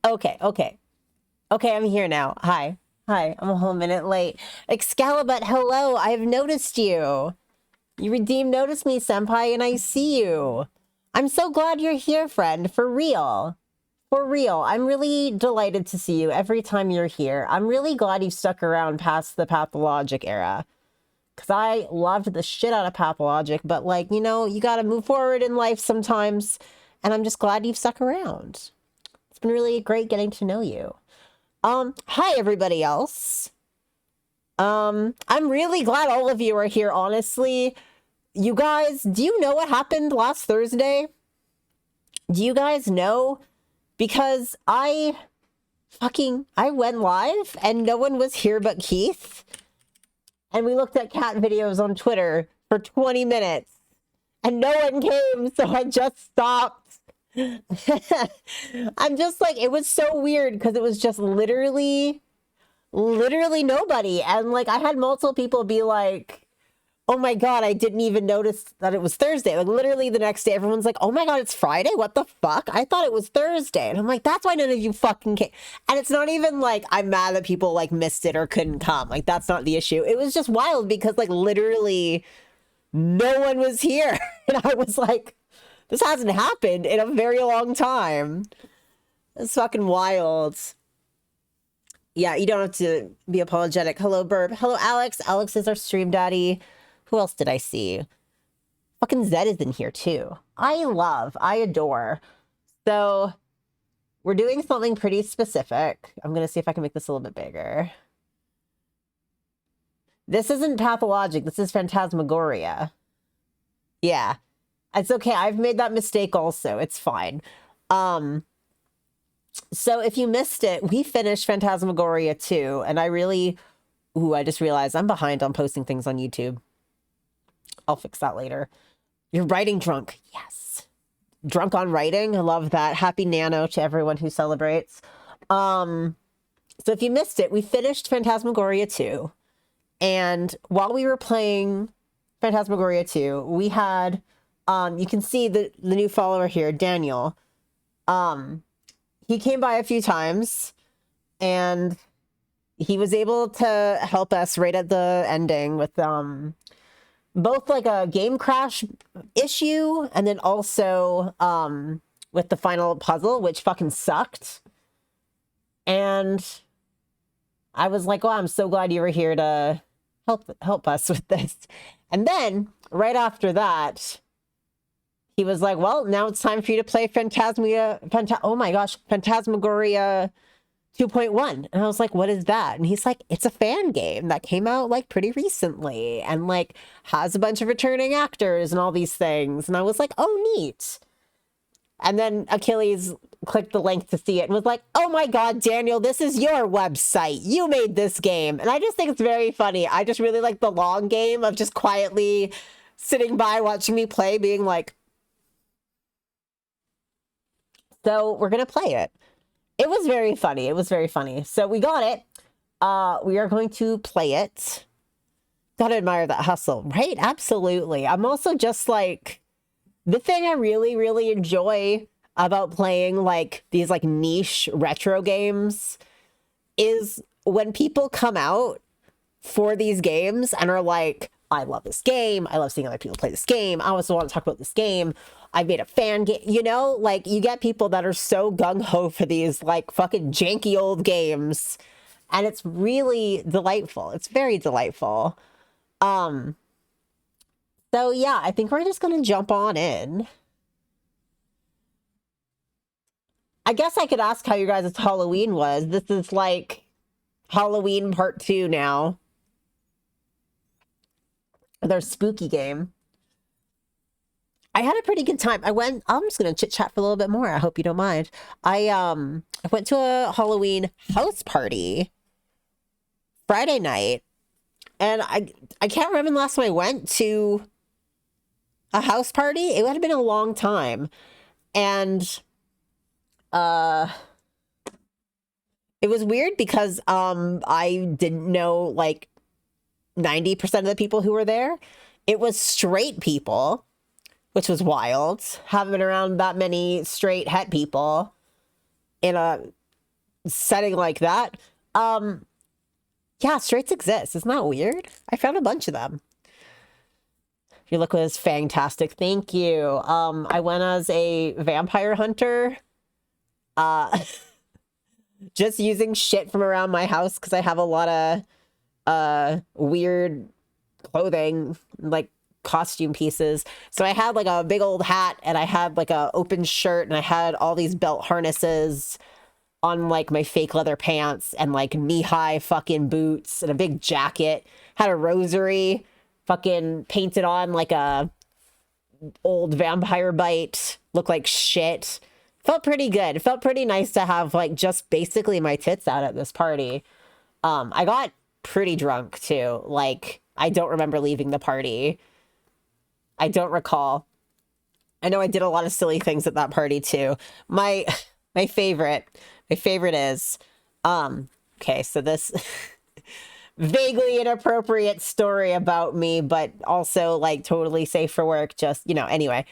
Okay, okay. Okay, I'm here now. Hi. Hi, I'm a whole minute late. Excalibur, hello, I've noticed you. You redeemed notice me, senpai, and I see you. I'm so glad you're here, friend, for real. For real, I'm really delighted to see you every time you're here. I'm really glad you stuck around past the pathologic era. Because I loved the shit out of pathologic, but like, you know, you gotta move forward in life sometimes. And I'm just glad you've stuck around. It's been really great getting to know you. Hi everybody else. I'm really glad all of you are here, honestly. You guys, do you know what happened last Thursday? Do you guys know? Because I went live and no one was here but Keith. And we looked at cat videos on Twitter for 20 minutes and no one came, so I just stopped. I'm just like, it was so weird because it was just literally nobody. And like, I had multiple people be like, oh my God, I didn't even notice that it was Thursday. Like literally the next day, everyone's like, oh my God, it's Friday. What the fuck? I thought it was Thursday. And I'm like, that's why none of you fucking came. And it's not even like I'm mad that people like missed it or couldn't come. Like that's not the issue. It was just wild because like literally no one was here. And I was like, this hasn't happened in a very long time. It's fucking wild. Yeah, you don't have to be apologetic. Hello, Burb. Hello, Alex. Alex is our stream daddy. Who else did I see? Fucking Zed is in here too. I adore. So we're doing something pretty specific. I'm going to see if I can make this a little bit bigger. This isn't pathologic. This is Phantasmagoria. Yeah, it's okay. I've made that mistake also. It's fine. So if you missed it, we finished Phantasmagoria 2, and I really... Ooh, I just realized I'm behind on posting things on YouTube. I'll fix that later. You're writing drunk. Yes. Drunk on writing. I love that. Happy Nano to everyone who celebrates. So if you missed it, we finished Phantasmagoria 2. And while we were playing Phantasmagoria 2, we had... you can see the new follower here, Daniel. He came by a few times, and he was able to help us right at the ending with both like a game crash issue and then also with the final puzzle, which fucking sucked. And I was like, oh, I'm so glad you were here to help us with this. And then right after that, he was like, well, now it's time for you to play oh my gosh, Phantasmagoria 2.1. And I was like, what is that? And he's like, it's a fan game that came out like pretty recently and like has a bunch of returning actors and all these things. And I was like, oh, neat. And then Achilles clicked the link to see it and was like, oh my God, Daniel, this is your website. You made this game. And I just think it's very funny. I just really like the long game of just quietly sitting by watching me play, being like, so we're going to play it. It was very funny. It was very funny. So we got it. We are going to play it. Gotta admire that hustle, right? Absolutely. I'm also just like, the thing I really, really enjoy about playing like these like niche retro games is when people come out for these games and are like, I love this game. I love seeing other people play this game. I also want to talk about this game. I made a fan game, you know, like you get people that are so gung-ho for these like fucking janky old games. And it's really delightful. It's very delightful. So yeah, I think we're just gonna jump on in. I guess I could ask how your guys' Halloween was. This is like Halloween part 2 now. Their spooky game. I had a pretty good time. I'm just gonna chit chat for a little bit more. I hope you don't mind. I went to a Halloween house party Friday night, and I can't remember the last time I went to a house party. It would have been a long time. And it was weird because I didn't know like 90% of the people who were there. It was straight people, which was wild. Haven't been around that many straight het people in a setting like that. Yeah, straights exist. Isn't that weird? I found a bunch of them. Your look was fantastic. Thank you. I went as a vampire hunter. Just using shit from around my house because I have a lot of weird clothing, like costume pieces. So I had like a big old hat, and I had like a open shirt, and I had all these belt harnesses on like my fake leather pants, and like knee-high fucking boots, and a big jacket. Had a rosary fucking painted on like a old vampire bite. Looked like shit. Felt pretty good. It felt pretty nice to have like just basically my tits out at this party. I got pretty drunk too. Like, I don't remember leaving the party. I don't recall. I know I did a lot of silly things at that party too. My favorite is okay, so this vaguely inappropriate story about me, but also like totally safe for work, just, you know, anyway.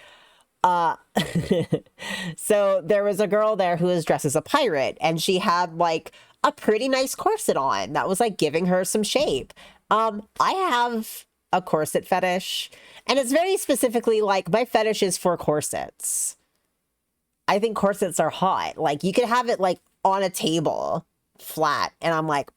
So there was a girl there who was dressed as a pirate, and she had like a pretty nice corset on that was like giving her some shape. I have a corset fetish, and it's very specifically like my fetish is for corsets. I think corsets are hot. Like, you could have it like on a table flat, and I'm like,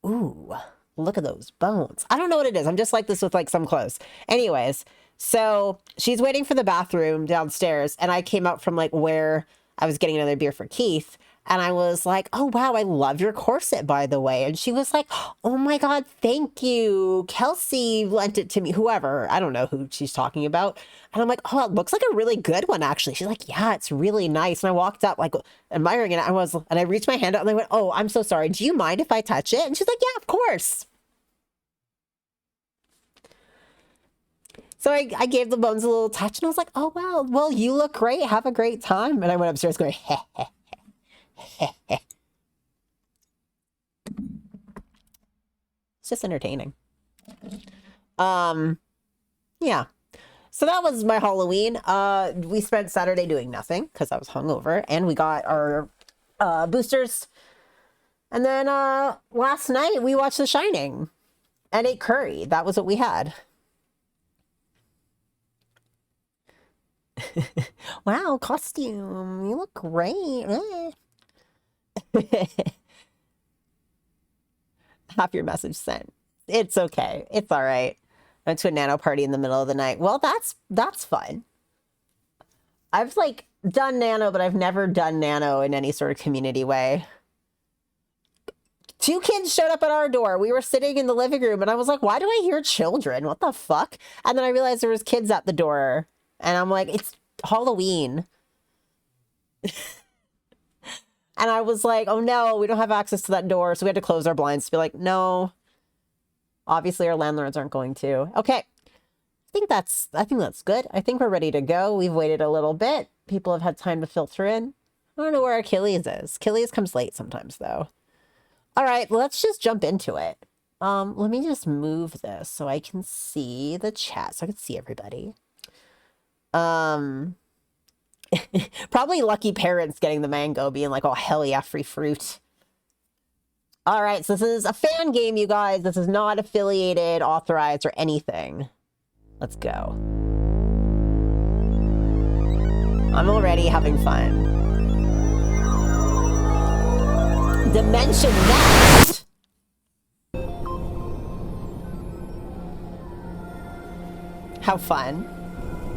ooh, look at those bones. I don't know what it is. I'm just like this with like some clothes. Anyways, so she's waiting for the bathroom downstairs, and I came out from like where I was getting another beer for Keith, and I was like, oh wow, I love your corset, by the way. And she was like, oh my God, thank you. Kelsey lent it to me, whoever. I don't know who she's talking about. And I'm like, oh, it looks like a really good one, actually. She's like, yeah, it's really nice. And I walked up like admiring it. And I reached my hand out, and I went, oh, I'm so sorry. Do you mind if I touch it? And she's like, yeah, of course. So I gave the bones a little touch, and I was like, oh, wow, well, you look great. Have a great time. And I went upstairs going, heh, heh, heh, heh. It's just entertaining. Yeah. So that was my Halloween. We spent Saturday doing nothing because I was hungover, and we got our boosters. And then last night we watched The Shining and ate curry. That was what we had. Wow, costume. You look great. Half your message sent. It's okay. It's all right. I went to a nano party in the middle of the night. Well, that's fun. I've like done nano, but I've never done nano in any sort of community way. 2 kids showed up at our door. We were sitting in the living room, and I was like, why do I hear children? What the fuck? And then I realized there was kids at the door, and I'm like, it's Halloween. And I was like, oh no, we don't have access to that door. So we had to close our blinds to be like, no, obviously our landlords aren't going to. Okay. I think that's good. I think we're ready to go. We've waited a little bit. People have had time to filter in. I don't know where Achilles is. Achilles comes late sometimes though. All right, let's just jump into it. Let me just move this so I can see the chat, so I can see everybody. Probably lucky parents getting the mango, being like, oh, hell yeah, free fruit. All right, so this is a fan game, you guys. This is not affiliated, authorized, or anything. Let's go. I'm already having fun. Dimension Next! How fun.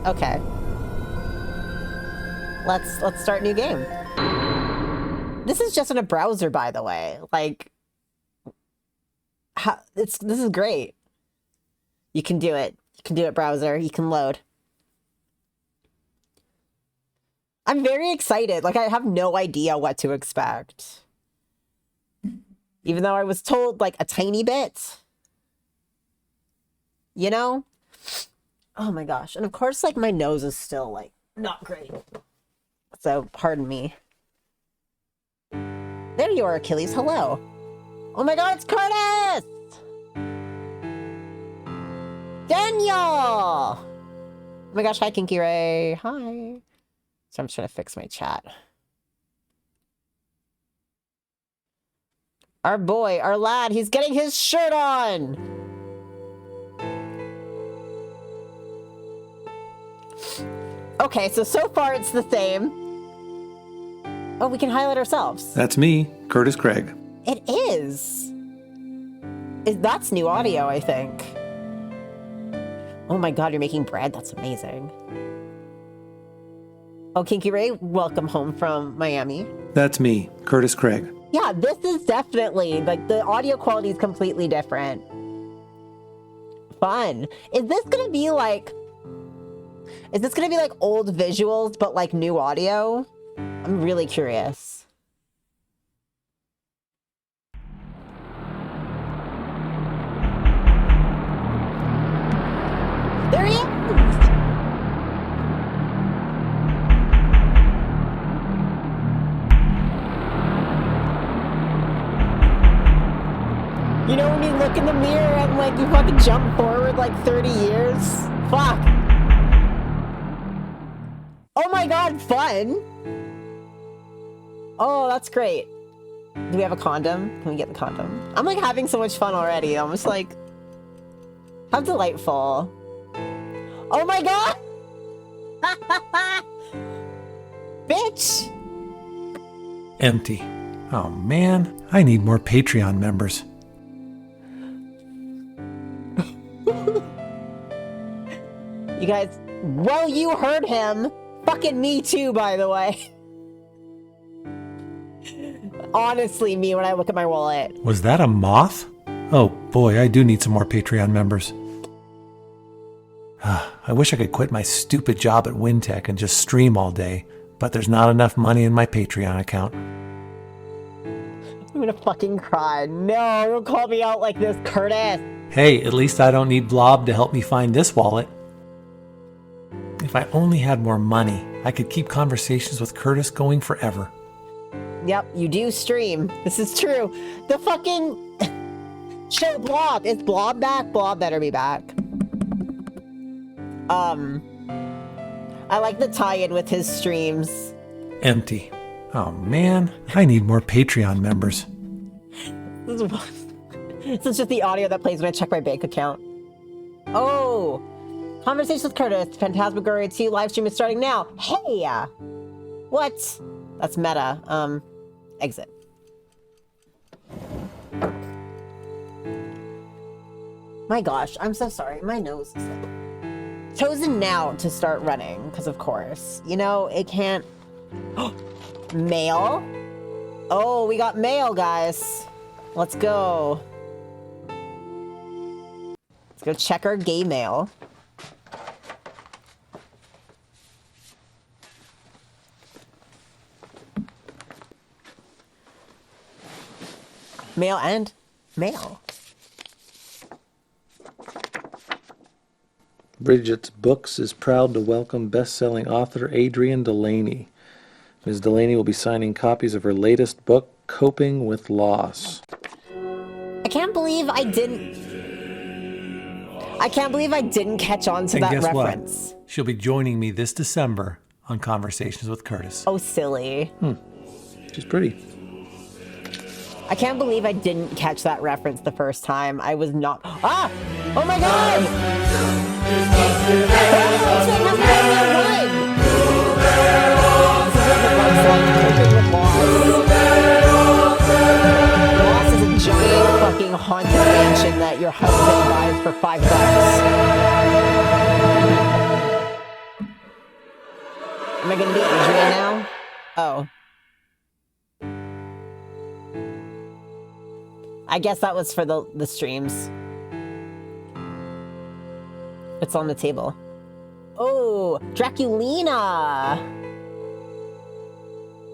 Okay. Let's start new game. This is just in a browser, by the way. Like, this is great. You can do it. You can do it, browser. You can load. I'm very excited. Like, I have no idea what to expect. Even though I was told, like, a tiny bit. You know? Oh my gosh. And of course, like, my nose is still, like, not great. So, pardon me. There you are, Achilles. Hello. Oh my god, it's Curtis! Daniel! Oh my gosh, hi, Kinky Ray. Hi. So I'm just trying to fix my chat. Our boy, our lad, he's getting his shirt on! Okay, so far it's the same. Oh, we can highlight ourselves. That's me, Curtis Craig. It is. That's new audio, I think. Oh my god, you're making bread? That's amazing. Oh, Kinky Ray, welcome home from Miami. That's me, Curtis Craig. Yeah, this is definitely, like, the audio quality is completely different. Fun. Is this gonna be like old visuals, but like new audio? I'm really curious. There he is! You know when you look in the mirror and like you fucking jump forward like 30 years? Fuck. Oh my god, fun! Oh, that's great. Do we have a condom? Can we get the condom? I'm like having so much fun already. I'm just like, how delightful. Oh my god! Bitch! Empty. Oh man, I need more Patreon members. You guys, well, you heard him. Fucking me too, by the way. Honestly, me when I look at my wallet. Was that a moth? Oh boy, I do need some more Patreon members. I wish I could quit my stupid job at Wintech and just stream all day, but there's not enough money in my Patreon account. I'm gonna fucking cry. No, don't call me out like this, Curtis. Hey, at least I don't need Blob to help me find this wallet. If I only had more money, I could keep conversations with Curtis going forever. Yep, you do stream. This is true. The fucking show Blob. Is Blob back? Blob better be back. I like the tie-in with his streams. Empty. Oh man, I need more Patreon members. This is just the audio that plays when I check my bank account. Oh! Conversations with Curtis. Phantasmagoria 2 live stream is starting now. Hey! What? That's meta. Exit. My gosh, I'm so sorry. My nose is like... Chosen now to start running, because of course. You know, it can't... Mail? Oh, we got mail, guys. Let's go. Let's go check our gay mail. Mail and mail. Bridget's Books is proud to welcome best-selling author Adrienne Delaney. Ms. Delaney will be signing copies of her latest book, Coping with Loss. I can't believe I didn't catch on to that reference. What? She'll be joining me this December on Conversations with Curtis. Oh, silly. She's pretty. I can't believe I didn't catch that reference the first time. I was not... Ah! Oh my god! Loss is a giant fucking haunted mansion that your husband buys for $5. Am I gonna be Adrian now? Oh. I guess that was for the streams. It's on the table. Oh, Draculina!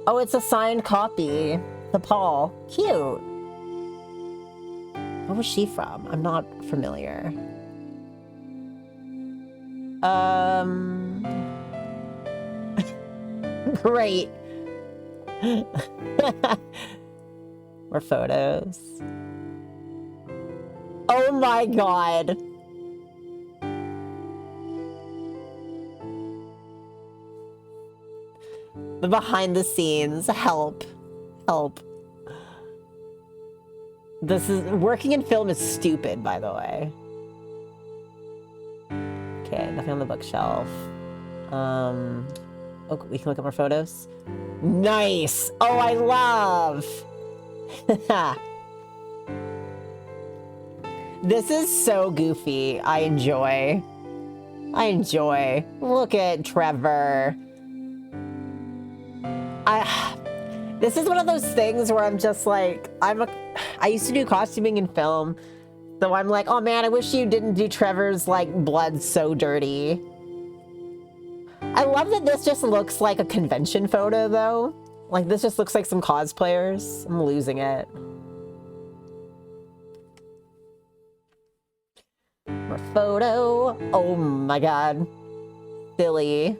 Oh, it's a signed copy. To Paul. Cute. Where was she from? I'm not familiar. Great. More photos. Oh my god. The behind the scenes. Help. Help. This is working in film is stupid, by the way. Okay, nothing on the bookshelf. Oh, we can look at more photos. Nice. Oh, I love. This is so goofy. I enjoy. Look at Trevor. This is one of those things where I'm just like, I used to do costuming in film, so I'm like, oh man, I wish you didn't do Trevor's like blood so dirty. I love that this just looks like a convention photo though. Like this just looks like some cosplayers. I'm losing it. More photo. Oh my god. Silly.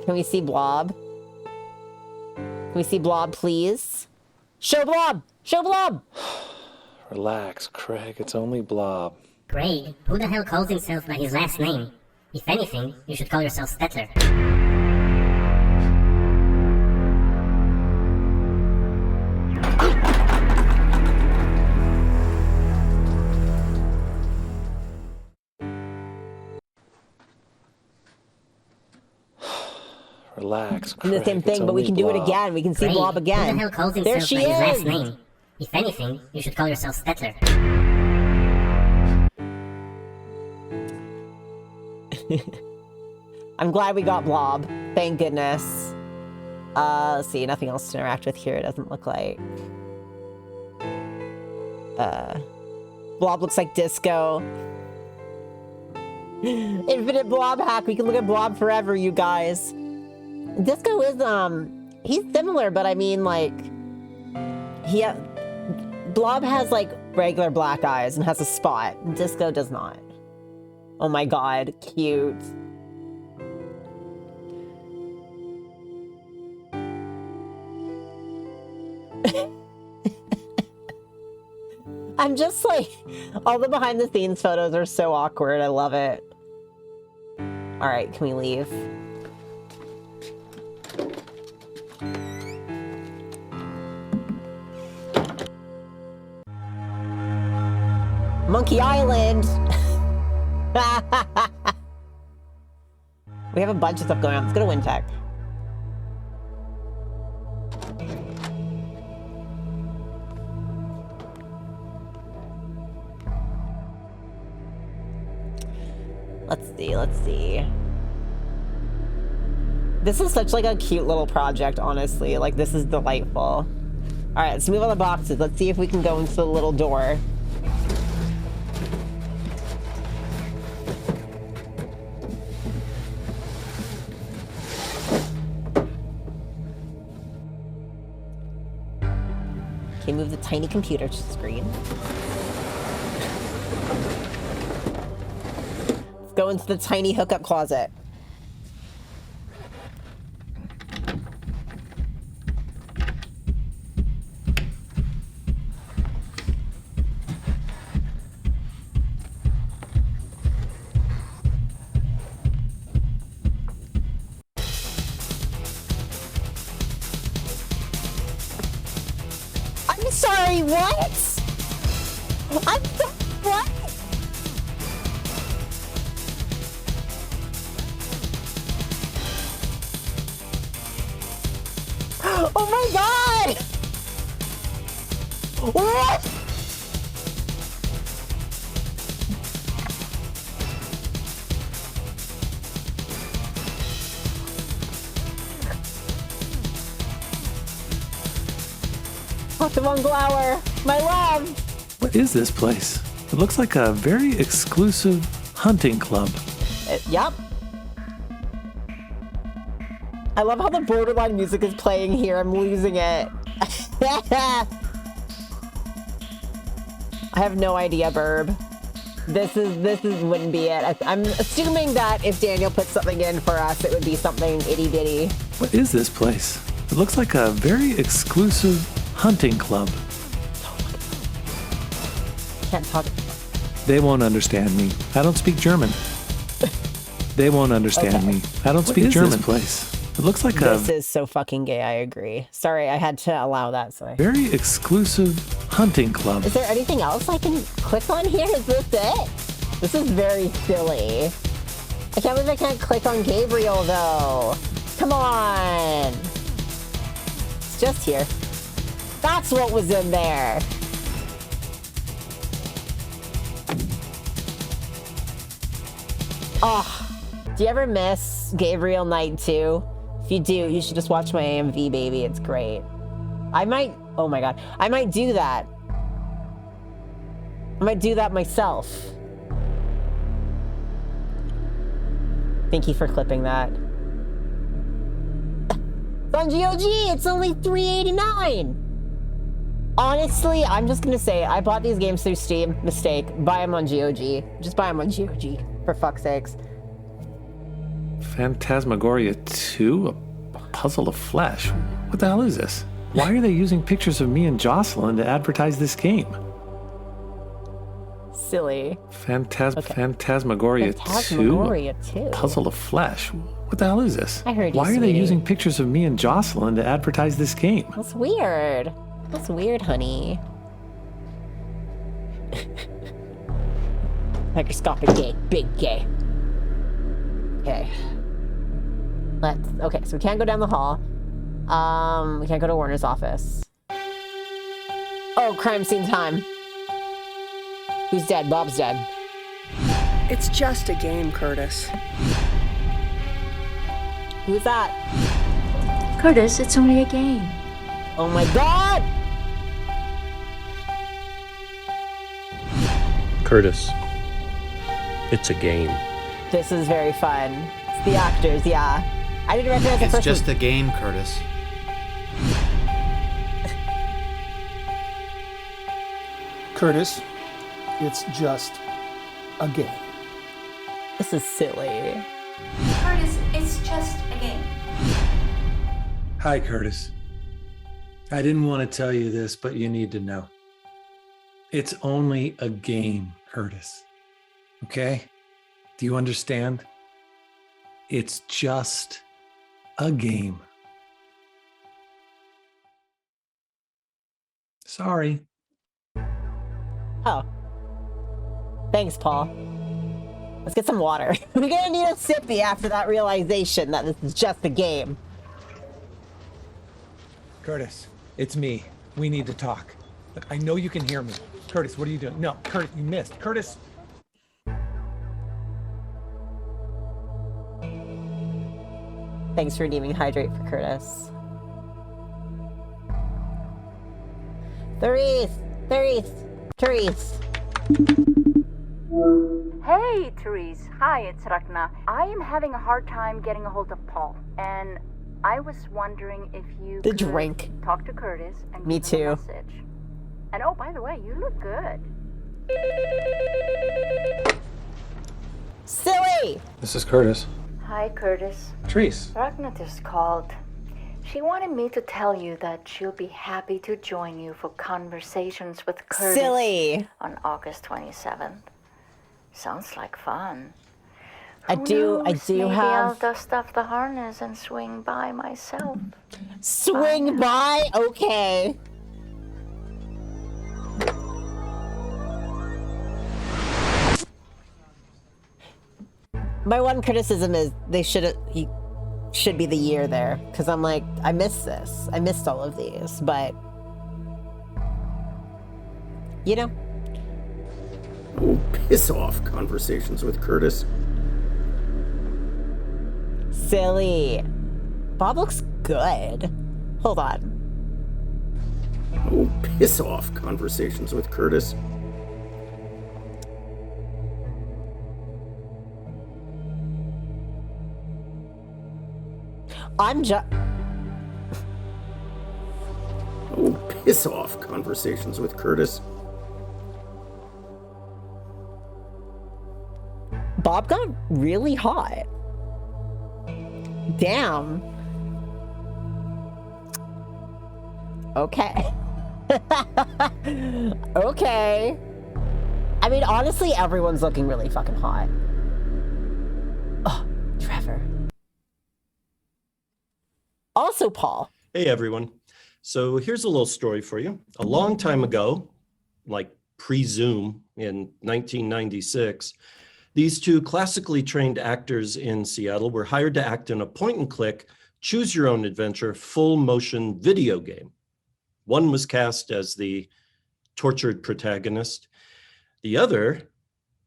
Can we see Blob? Can we see Blob, please? Show Blob! Show Blob! Relax, Craig. It's only Blob. Craig, who the hell calls himself by his last name? If anything, you should call yourself Stettler. Relax, And Craig. the same thing, but we can do it again. We can see Craig, Blob who the again. hell calls There himself she by his last is! name? If anything, you should call yourself Stettler. I'm glad we got Blob. Thank goodness. Let's see, nothing else to interact with here, it doesn't look like. Blob looks like Disco. Infinite Blob hack. We can look at Blob forever, you guys. Disco is, he's similar, but I mean, like, Blob has, like, regular black eyes and has a spot. Disco does not. Oh my god, cute. I'm just like, all the behind the scenes photos are so awkward. I love it. All right, can we leave? Monkey Island. We have a bunch of stuff going on. Let's go to Wintech. Let's see. This is such like a cute little project, honestly. Like this is delightful. All right, let's move on the boxes. Let's see if we can go into the little door. Okay, move the tiny computer screen. Let's go into the tiny hookup closet. I'm sorry, what? I'm so, what? Oh my god! What? Pokemon Glower, my love! What is this place? It looks like a very exclusive hunting club. Yep. I love how the borderline music is playing here. I'm losing it. I have no idea, Burb. This wouldn't be it. I'm assuming that if Daniel put something in for us, it would be something itty bitty. What is this place? It looks like a very exclusive hunting club. Can't talk. They won't understand me. I don't speak German. They won't understand Okay. me. I don't speak German. This place? It looks like This is so fucking gay, I agree. Sorry, I had to allow that. So very exclusive hunting club. Is there anything else I can click on here? Is this it? This is very silly. I can't believe I can't click on Gabriel, though. Come on. It's just here. That's what was in there. Oh, do you ever miss Gabriel Knight 2? If you do, you should just watch my AMV, baby. It's great. I might, oh my god, I might do that. I might do that myself. Thank you for clipping that. It's on GOG, it's only $3.89. Honestly, I'm just gonna say, I bought these games through Steam. Mistake. Buy them on GOG. Just buy them on GOG, for fuck's sakes. Phantasmagoria 2? A puzzle of flesh? What the hell is this? Why are they using pictures of me and Jocelyn to advertise this game? Silly. Phantasmagoria 2? Phantasmagoria 2. Puzzle of flesh? What the hell is this? I heard you, Why are they sweetie. using pictures of me and Jocelyn to advertise this game? That's weird. That's weird, honey. Microscopic gay. Big gay. Okay. Okay, so we can't go down the hall. We can't go to Warner's office. Oh, crime scene time. Who's dead? Bob's dead. It's just a game, Curtis. Who's that? Curtis, it's only a game. Oh my god! Curtis, it's a game. This is very fun. It's the actors, yeah. I didn't recognize the It's first just one. a game, Curtis. Curtis, it's just a game. This is silly. Curtis, it's just a game. Hi, Curtis. I didn't want to tell you this, but you need to know. It's only a game, Curtis. Okay? Do you understand? It's just a game. Sorry. Oh. Thanks, Paul. Let's get some water. We're gonna need a sippy after that realization that this is just a game. Curtis, it's me. We need to talk. Look, I know you can hear me. Curtis, what are you doing? No, Curtis, you missed. Curtis. Thanks for redeeming Hydrate for Curtis. Therese! Hey, Therese. Hi, it's Ragna. I am having a hard time getting a hold of Paul, and I was wondering if you The could drink. talk to Curtis and Me give him a too. message. And oh, by the way, you look good. Silly! This is Curtis. Hi, Curtis. Trees. Ragna just called. She wanted me to tell you that she'll be happy to join you for conversations with Curtis Silly! on August 27th. Sounds like fun. I Who do knows? Maybe I'll have... dust off the harness and swing by myself. Swing by? Okay. My one criticism is he should be the year there, because I'm like, I missed this. I missed all of these, but you know. Oh, piss off conversations with Curtis. Silly. Bob looks good. Hold on. Oh, piss off conversations with Curtis. I'm just... Oh, piss off conversations with Curtis. Bob got really hot. Damn. Okay. Okay. I mean, honestly, everyone's looking really fucking hot. Ugh. Trevor. Also Paul. Hey, everyone. So here's a little story for you. A long time ago, like pre-Zoom in 1996, these two classically trained actors in Seattle were hired to act in a point-and-click, choose-your-own-adventure, full-motion video game. One was cast as the tortured protagonist. The other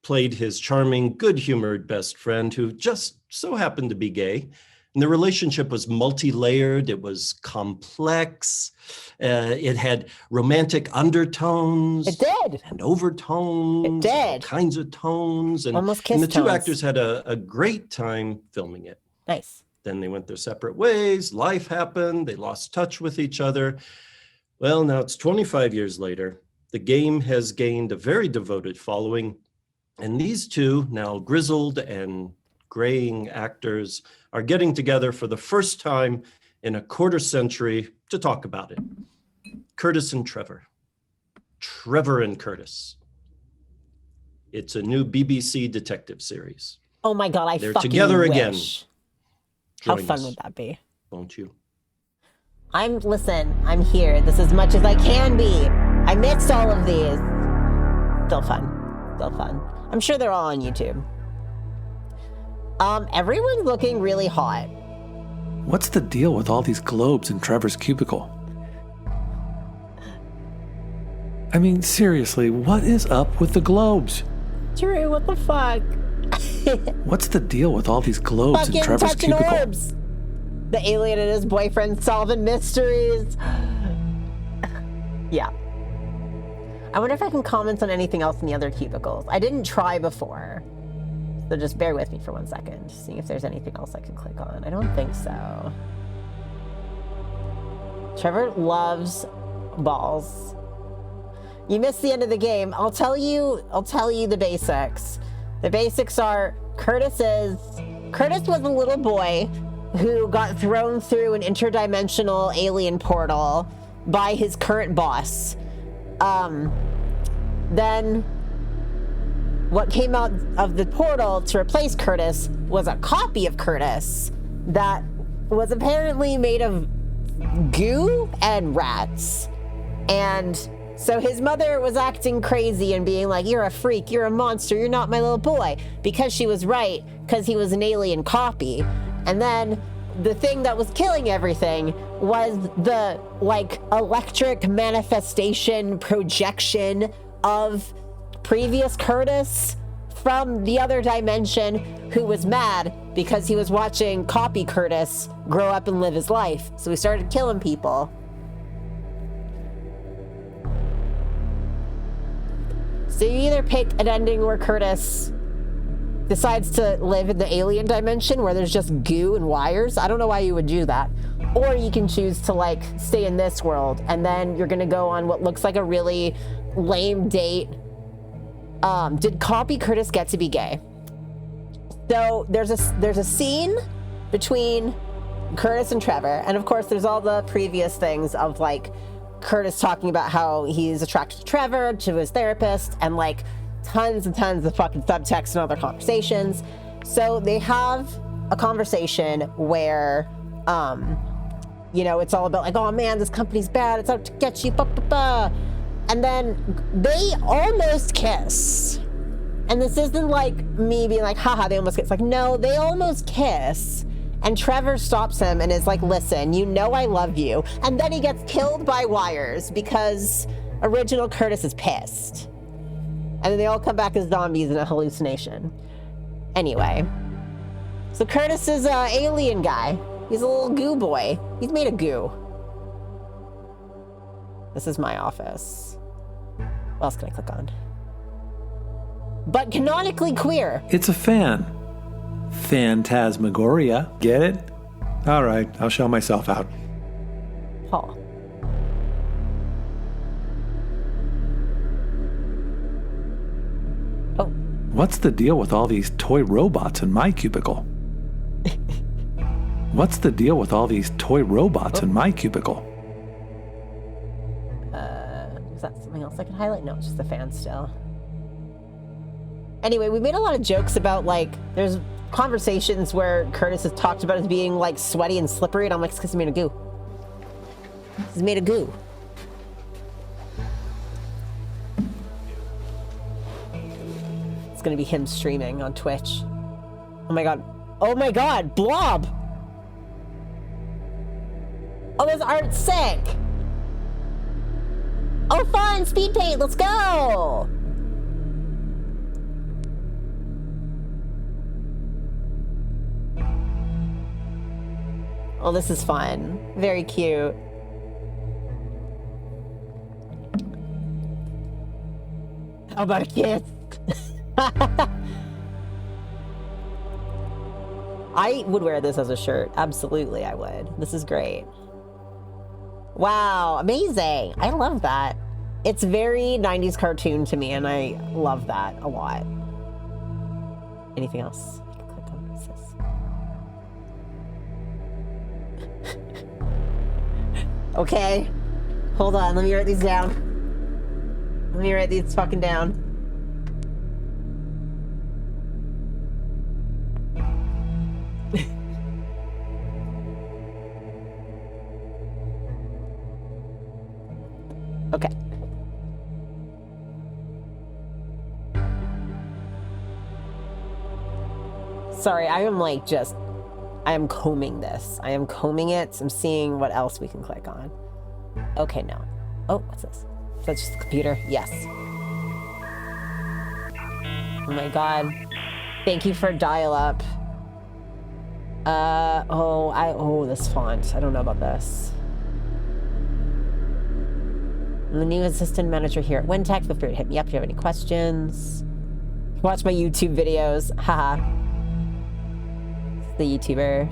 played his charming, good-humored best friend who just so happened to be gay. And the relationship was multi-layered, it was complex, it had romantic undertones. It did. And overtones. It did. All kinds of tones. And, Almost kiss and the two tones. actors had a great time filming it. Nice. Then they went their separate ways, life happened, they lost touch with each other. Well, now it's 25 years later. The game has gained a very devoted following. And these two, now grizzled and graying actors, are getting together for the first time in a quarter century to talk about it. Curtis and Trevor. Trevor and Curtis. It's a new BBC detective series. Oh my God, They're fucking together wish. again. How Join fun us, would that be? won't you? Listen, I'm here. This is as much as I can be. I mixed all of these. Still fun. Still fun. I'm sure they're all on YouTube. Everyone's looking really hot. What's the deal with all these globes in Trevor's cubicle? I mean, seriously, what is up with the globes? Drew, what the fuck? What's the deal with all these globes Fucking in Trevor's touching cubicle? orbs. The alien and his boyfriend solving mysteries. Yeah. I wonder if I can comment on anything else in the other cubicles. I didn't try before. So just bear with me for 1 second, seeing if there's anything else I can click on. I don't think so. Trevor loves balls. You missed the end of the game. I'll tell you the basics. The basics are Curtis was a little boy who got thrown through an interdimensional alien portal by his current boss. Then what came out of the portal to replace Curtis was a copy of Curtis that was apparently made of goo and rats. And so his mother was acting crazy and being like, "You're a freak, you're a monster, you're not my little boy," because she was right, because he was an alien copy. And then the thing that was killing everything was the electric manifestation projection of previous Curtis from the other dimension, who was mad because he was watching copy Curtis grow up and live his life. So he started killing people. So you either pick an ending where Curtis decides to live in the alien dimension where there's just goo and wires. I don't know why you would do that. Or you can choose to stay in this world, and then you're gonna go on what looks like a really lame date. Did copy Curtis get to be gay? So there's a scene between Curtis and Trevor, and of course there's all the previous things of Curtis talking about how he's attracted to Trevor, to his therapist, and tons and tons of fucking subtext and other conversations. So they have a conversation where, it's all about oh man, this company's bad, it's out to get you, blah, blah, blah. And then they almost kiss. And this isn't me being haha, they almost kiss. No, they almost kiss. And Trevor stops him and is listen, you know I love you. And then he gets killed by wires because original Curtis is pissed. And then they all come back as zombies in a hallucination. Anyway. So Curtis is an alien guy. He's a little goo boy. He's made of goo. This is my office. What else can I click on? But canonically queer. It's a fan. Phantasmagoria. Get it? All right, I'll show myself out. Paul. Oh. What's the deal with all these toy robots in my cubicle? What's the deal with all these toy robots in my cubicle? Is that something else I can highlight? No, it's just the fan still. Anyway, we made a lot of jokes about there's conversations where Curtis has talked about as being like sweaty and slippery, and I'm like, it's because he's made of goo. He's made of goo. It's gonna be him streaming on Twitch. Oh my god. Oh my god, Blob! Oh, this art's sick! Oh fun, speed paint, let's go! Oh, this is fun. Very cute. How about a kiss? I would wear this as a shirt. Absolutely, I would. This is great. Wow, amazing. I love that. It's very 90s cartoon to me, and I love that a lot. Anything else? I can click on this. Okay. Hold on, let me write these down. Let me write these fucking down. Okay. Sorry, I am like just... I am combing this. I am combing it. I'm seeing what else we can click on. Okay, no. Oh, what's this? Is that just the computer? Yes. Oh my god. Thank you for dial-up. Oh, this font. I don't know about this. I'm the new assistant manager here at Wintech. Feel free to hit me up if you have any questions. Watch my YouTube videos. Haha. The YouTuber.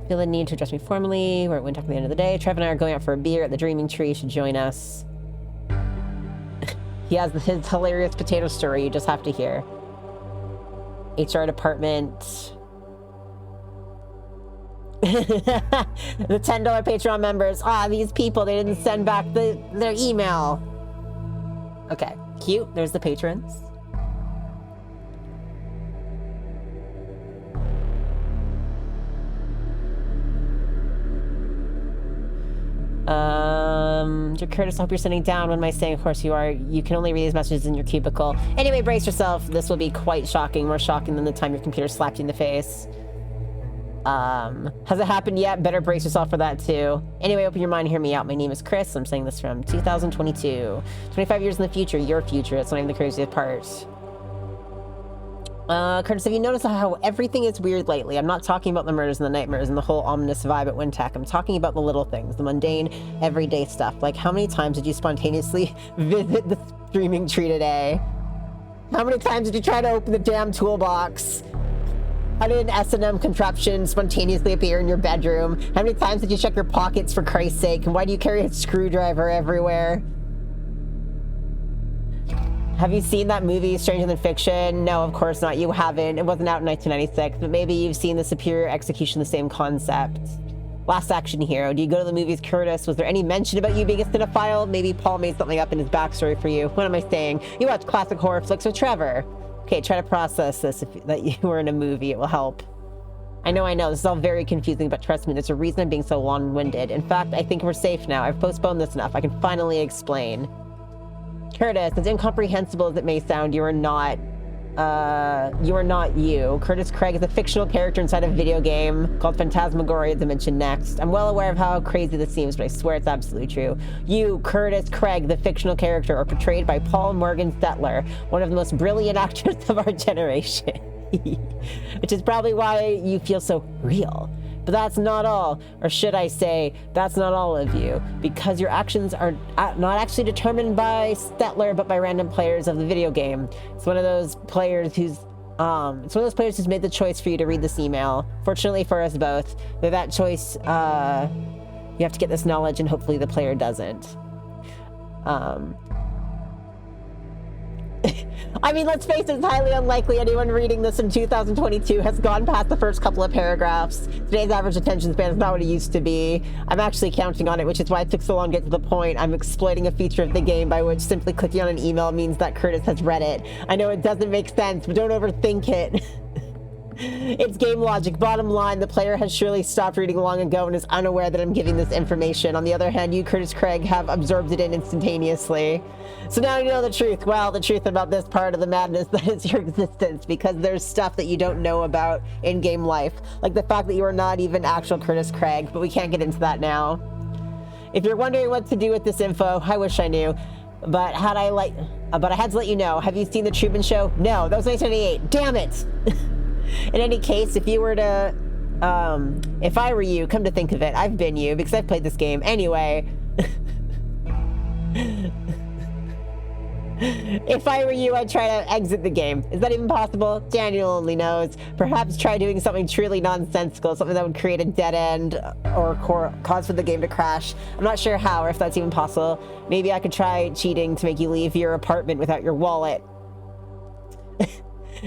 Feel the need to address me formally. We're at Wintech at the end of the day. Trev and I are going out for a beer at the Dreaming Tree. You should join us. He has his hilarious potato story you just have to hear. HR department. The $10 Patreon members. Ah, these people, they didn't send back their email. Okay, cute. There's the patrons. Dear Curtis, I hope you're sitting down. What am I saying? Of course you are. You can only read these messages in your cubicle. Anyway, brace yourself. This will be quite shocking. More shocking than the time your computer slapped you in the face. Has it happened yet? Better brace yourself for that too. Anyway, open your mind and hear me out. My name is Chris. I'm saying this from 2022. 25 years in the future, your future. It's not even the craziest part. Curtis, have you noticed how everything is weird lately? I'm not talking about the murders and the nightmares and the whole ominous vibe at Wintech. I'm talking about the little things, the mundane, everyday stuff. Like, how many times did you spontaneously visit the streaming tree today? How many times did you try to open the damn toolbox? How did an S&M contraption spontaneously appear in your bedroom? How many times did you check your pockets, for Christ's sake? And why do you carry a screwdriver everywhere? Have you seen that movie, Stranger Than Fiction? No, of course not. You haven't. It wasn't out in 1996, but maybe you've seen the Superior Execution, the same concept. Last Action Hero. Do you go to the movies, Curtis? Was there any mention about you being a cinephile? Maybe Paul made something up in his backstory for you. What am I saying? You watch classic horror flicks with Trevor. Okay, try to process this, that you were in a movie. It will help. I know. This is all very confusing, but trust me, there's a reason I'm being so long-winded. In fact, I think we're safe now. I've postponed this enough. I can finally explain. Curtis, as incomprehensible as it may sound, you are not you. Curtis Craig is a fictional character inside a video game called Phantasmagoria, as I mentioned next. I'm well aware of how crazy this seems, but I swear it's absolutely true. You, Curtis Craig, the fictional character, are portrayed by Paul Morgan Stettler, one of the most brilliant actors of our generation. Which is probably why you feel so real. But that's not all, or should I say, that's not all of you, because your actions are not actually determined by Stettler, but by random players of the video game. It's one of those players who's made the choice for you to read this email. Fortunately for us both, with that choice, you have to get this knowledge, and hopefully the player doesn't. I mean, let's face it, it's highly unlikely anyone reading this in 2022 has gone past the first couple of paragraphs. Today's average attention span is not what it used to be. I'm actually counting on it, which is why it took so long to get to the point. I'm exploiting a feature of the game by which simply clicking on an email means that Curtis has read it. I know it doesn't make sense, but don't overthink it. It's game logic. Bottom line, the player has surely stopped reading long ago and is unaware that I'm giving this information. On the other hand, you, Curtis Craig, have absorbed it in instantaneously. So now you know the truth. Well, the truth about this part of the madness that is your existence, because there's stuff that you don't know about in-game life. Like the fact that you are not even actual Curtis Craig, but we can't get into that now. If you're wondering what to do with this info, I wish I knew. But I had to let you know. Have you seen The Truman Show? No, that was 1998. Damn it! In any case, if you were to, if I were you, come to think of it, I've been you, because I've played this game. Anyway. If I were you, I'd try to exit the game. Is that even possible? Daniel only knows. Perhaps try doing something truly nonsensical, something that would create a dead end or cause for the game to crash. I'm not sure how or if that's even possible. Maybe I could try cheating to make you leave your apartment without your wallet.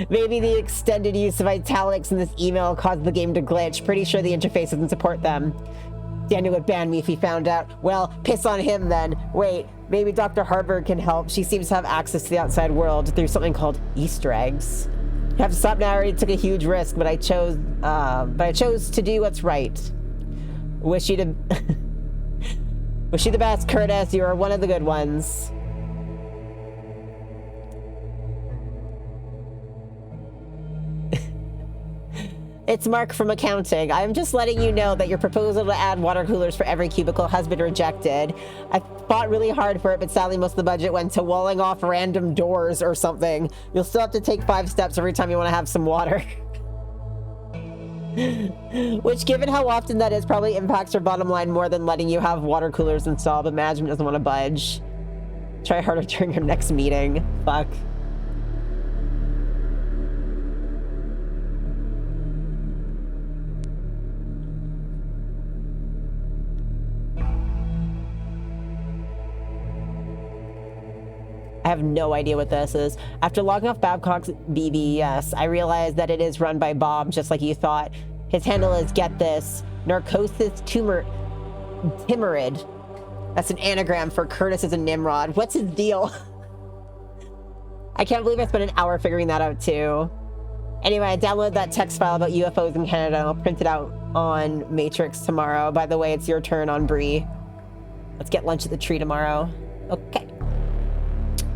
Maybe the extended use of italics in this email caused the game to glitch. Pretty sure the interface doesn't support them. Daniel would ban me if he found out. Well, piss on him then. Wait, maybe Dr. Harburg can help. She seems to have access to the outside world through something called Easter eggs. I have to stop now. I already took a huge risk, but I chose to do what's right. Wish you the best, Curtis. You are one of the good ones. It's Mark from accounting. I'm just letting you know that your proposal to add water coolers for every cubicle has been rejected. I fought really hard for it, but sadly most of the budget went to walling off random doors or something. You'll still have to take 5 steps every time you want to have some water. Which, given how often that is, probably impacts your bottom line more than letting you have water coolers installed, but management doesn't want to budge. Try harder during your next meeting. Fuck. I have no idea what this is. After logging off Babcock's BBS, I realized that it is run by Bob, just like you thought. His handle is, get this, Narcosis Timoride. That's an anagram for Curtis is a Nimrod. What's his deal? I can't believe I spent an hour figuring that out too. Anyway, I downloaded that text file about UFOs in Canada and I'll print it out on Matrix tomorrow. By the way, it's your turn on Bree. Let's get lunch at the tree tomorrow. Okay.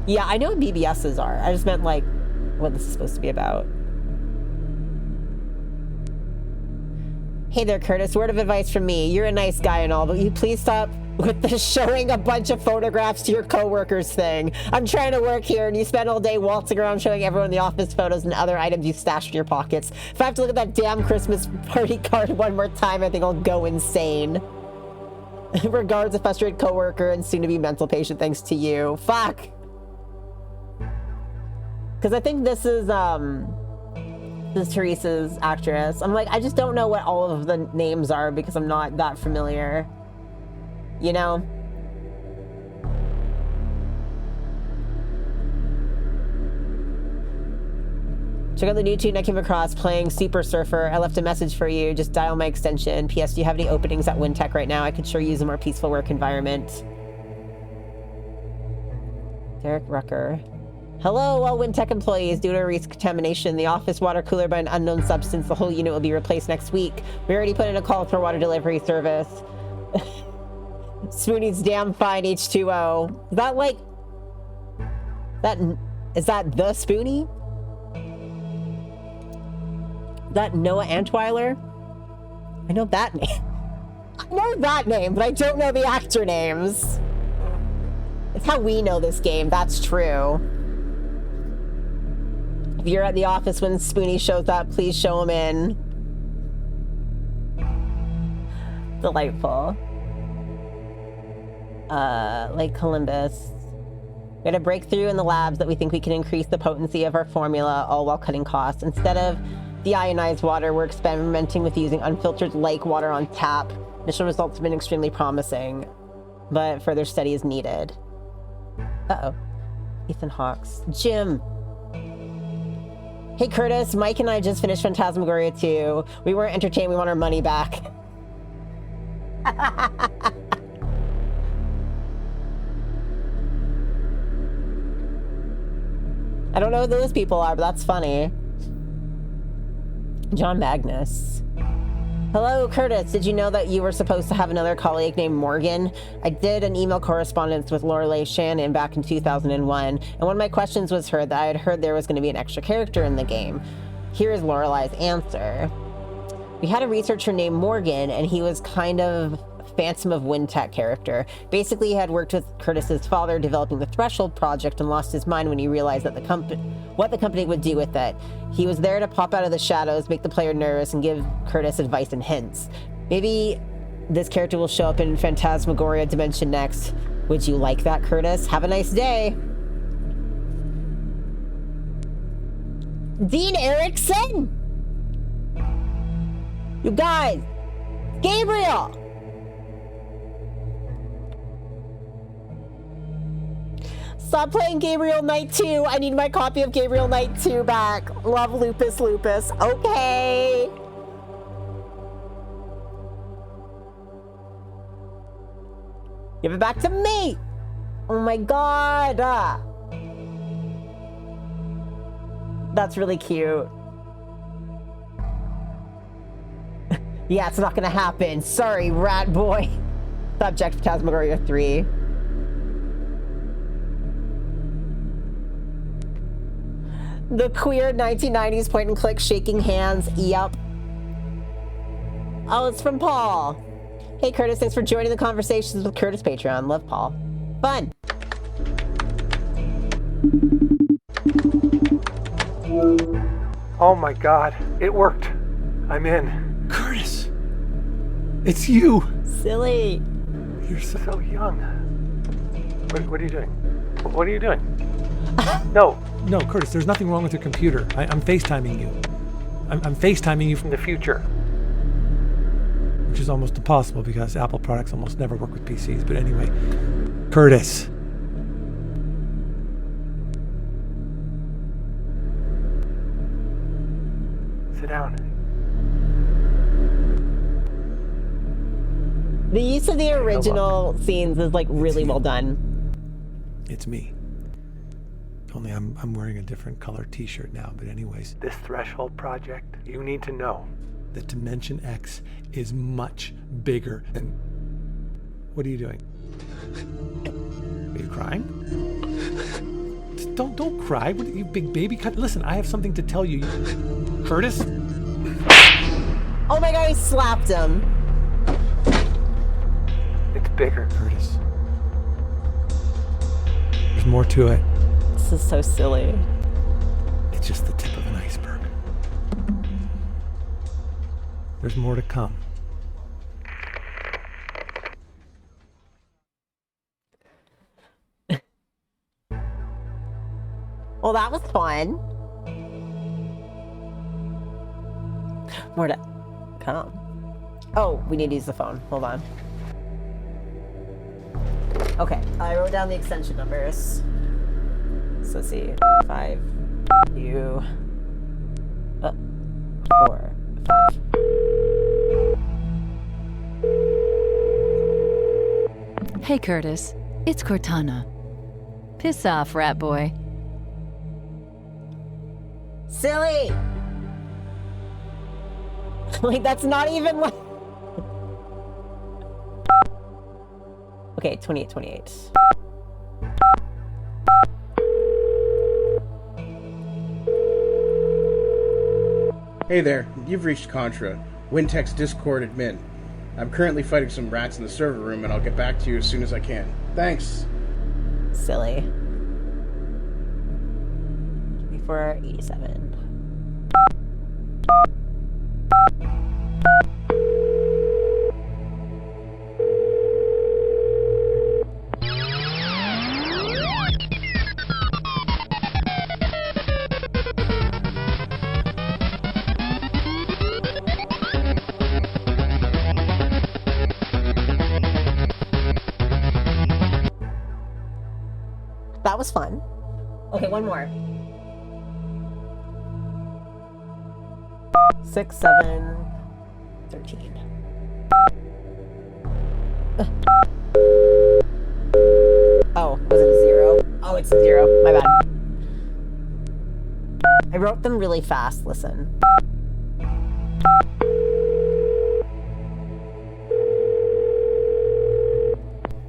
Yeah, I know what BBSs are. I just meant, like, what this is supposed to be about. Hey there, Curtis. Word of advice from me. You're a nice guy and all, but will you please stop with the showing a bunch of photographs to your coworkers thing. I'm trying to work here, and you spend all day waltzing around showing everyone the office photos and other items you stashed in your pockets. If I have to look at that damn Christmas party card one more time, I think I'll go insane. Regards, a frustrated coworker and soon-to-be mental patient thanks to you. Fuck! Because I think this is Teresa's actress. I'm like, I just don't know what all of the names are because I'm not that familiar. You know? Check out the new tune I came across playing Super Surfer. I left a message for you. Just dial my extension. P.S. Do you have any openings at WinTech right now? I could sure use a more peaceful work environment. Derek Rucker. Hello, all WinTech employees. Due to a recent contamination in the office water cooler by an unknown substance, the whole unit will be replaced next week. We already put in a call for water delivery service. Spoonie's damn fine H2O. Is that like... Is that the Spoonie? Is that Noah Antweiler? I know that name. I know that name, but I don't know the actor names. It's how we know this game, that's true. If you're at the office when Spoonie shows up, please show him in. Delightful. Lake Columbus. We had a breakthrough in the labs that we think we can increase the potency of our formula, all while cutting costs. Instead of deionized water, we're experimenting with using unfiltered lake water on tap. Initial results have been extremely promising, but further study is needed. Uh-oh. Ethan Hawks. Jim! Hey Curtis, Mike and I just finished Phantasmagoria 2. We weren't entertained, we want our money back. I don't know who those people are, but that's funny. John Magnus. Hello, Curtis. Did you know that you were supposed to have another colleague named Morgan? I did an email correspondence with Lorelei Shannon back in 2001, and one of my questions was that I had heard there was going to be an extra character in the game. Here is Lorelei's answer. We had a researcher named Morgan, and he was kind of Phantom of Windtech character. Basically, he had worked with Curtis's father developing the Threshold project and lost his mind when he realized that what the company would do with it. He was there to pop out of the shadows, make the player nervous, and give Curtis advice and hints. Maybe this character will show up in Phantasmagoria Dimension next. Would you like that, Curtis? Have a nice day. Dean Erickson! You guys! Gabriel! Stop playing Gabriel Knight 2. I need my copy of Gabriel Knight 2 back. Love Lupus Lupus. Okay. Give it back to me. Oh my god. That's really cute. Yeah, it's not gonna happen. Sorry, rat boy. Subject Phantasmagoria 3. The queer 1990s point and click shaking hands. Yup. Oh, it's from Paul. Hey, Curtis, thanks for joining the conversations with Curtis Patreon. Love, Paul. Fun. Oh my god, it worked. I'm in. Curtis! It's you! Silly. You're so young. What are you doing? What are you doing? No, Curtis, there's nothing wrong with your computer. I'm FaceTiming you. I'm FaceTiming you from the future. Which is almost impossible because Apple products almost never work with PCs. But anyway, Curtis. Sit down. The use of the original scenes is like really well done. It's me. Only I'm wearing a different color t-shirt now, but anyways. This Threshold project, you need to know that Dimension X is much bigger than... What are you doing? Are you crying? Just don't cry. What are you, big baby? Listen, I have something to tell you. Curtis? Oh my god, he slapped him. It's bigger, Curtis. There's more to it. This is so silly. It's just the tip of an iceberg. There's more to come. Well, that was fun. More to come. Oh, we need to use the phone. Hold on. Okay, I wrote down the extension numbers. So let's see. 5, 2, 4, 5. Hey, Curtis. It's Cortana. Piss off, rat boy. Silly! Like, that's not even like... Okay, 28. Hey there, you've reached Contra, Wintech's Discord admin. I'm currently fighting some rats in the server room and I'll get back to you as soon as I can. Thanks. Silly. 2487. That was fun. Okay, one more. 6, 7, 13. Oh, was it a 0? Oh, it's a 0. My bad. I wrote them really fast. Listen.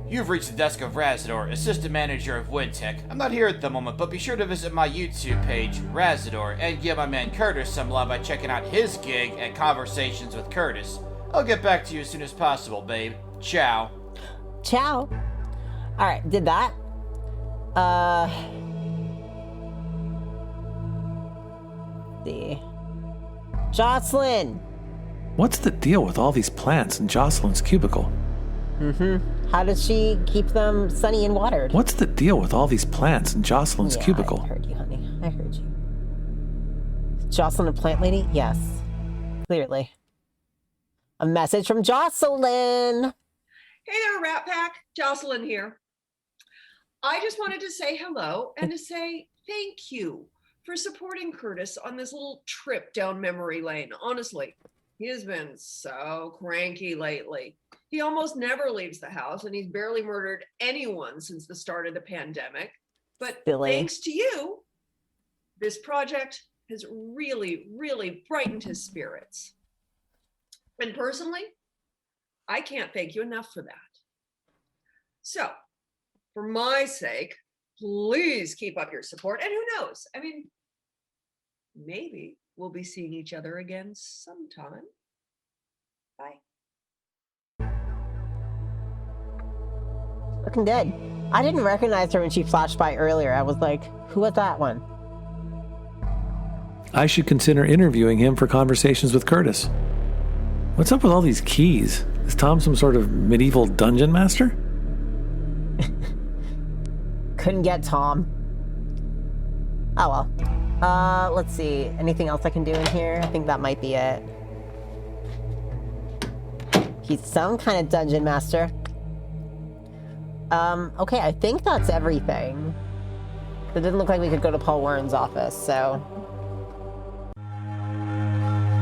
You've reached the desk of Razador, Assistant Manager of WoodTech. I'm not here at the moment, but be sure to visit my YouTube page, Razador, and give my man Curtis some love by checking out his gig at Conversations with Curtis. I'll get back to you as soon as possible, babe. Ciao. Ciao. Alright, did that. See. Jocelyn! What's the deal with all these plants in Jocelyn's cubicle? How does she keep them sunny and watered? What's the deal with all these plants in Jocelyn's cubicle? I heard you, honey. I heard you. Is Jocelyn a plant lady? Yes. Clearly. A message from Jocelyn! Hey there, Rat Pack. Jocelyn here. I just wanted to say hello and to say thank you for supporting Curtis on this little trip down memory lane. Honestly, he has been so cranky lately. He almost never leaves the house, and he's barely murdered anyone since the start of the pandemic. But thanks to you, this project has really, really brightened his spirits. And personally, I can't thank you enough for that. So, for my sake, please keep up your support. And who knows? I mean, maybe we'll be seeing each other again sometime. Bye. Looking dead. I didn't recognize her when she flashed by earlier. I was like, who was that one? I should consider interviewing him for Conversations with Curtis. What's up with all these keys? Is Tom some sort of medieval dungeon master? Couldn't get Tom. Oh well. Let's see. Anything else I can do in here? I think that might be it. He's some kind of dungeon master. Okay, I think that's everything. It didn't look like we could go to Paul Warren's office, so...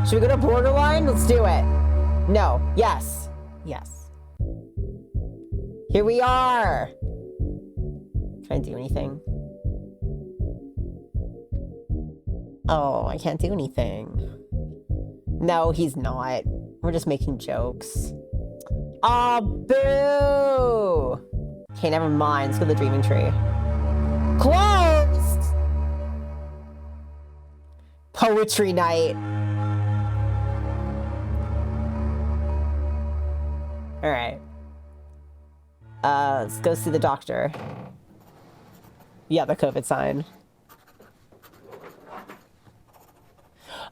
Should we go to Borderline? Let's do it. No. Yes. Yes. Here we are! Can I do anything? Oh, I can't do anything. No, he's not. We're just making jokes. Aw, boo! Okay, never mind. Let's go to the Dreaming Tree. Closed! Poetry night. Alright. Let's go see the doctor. Yeah, the COVID sign.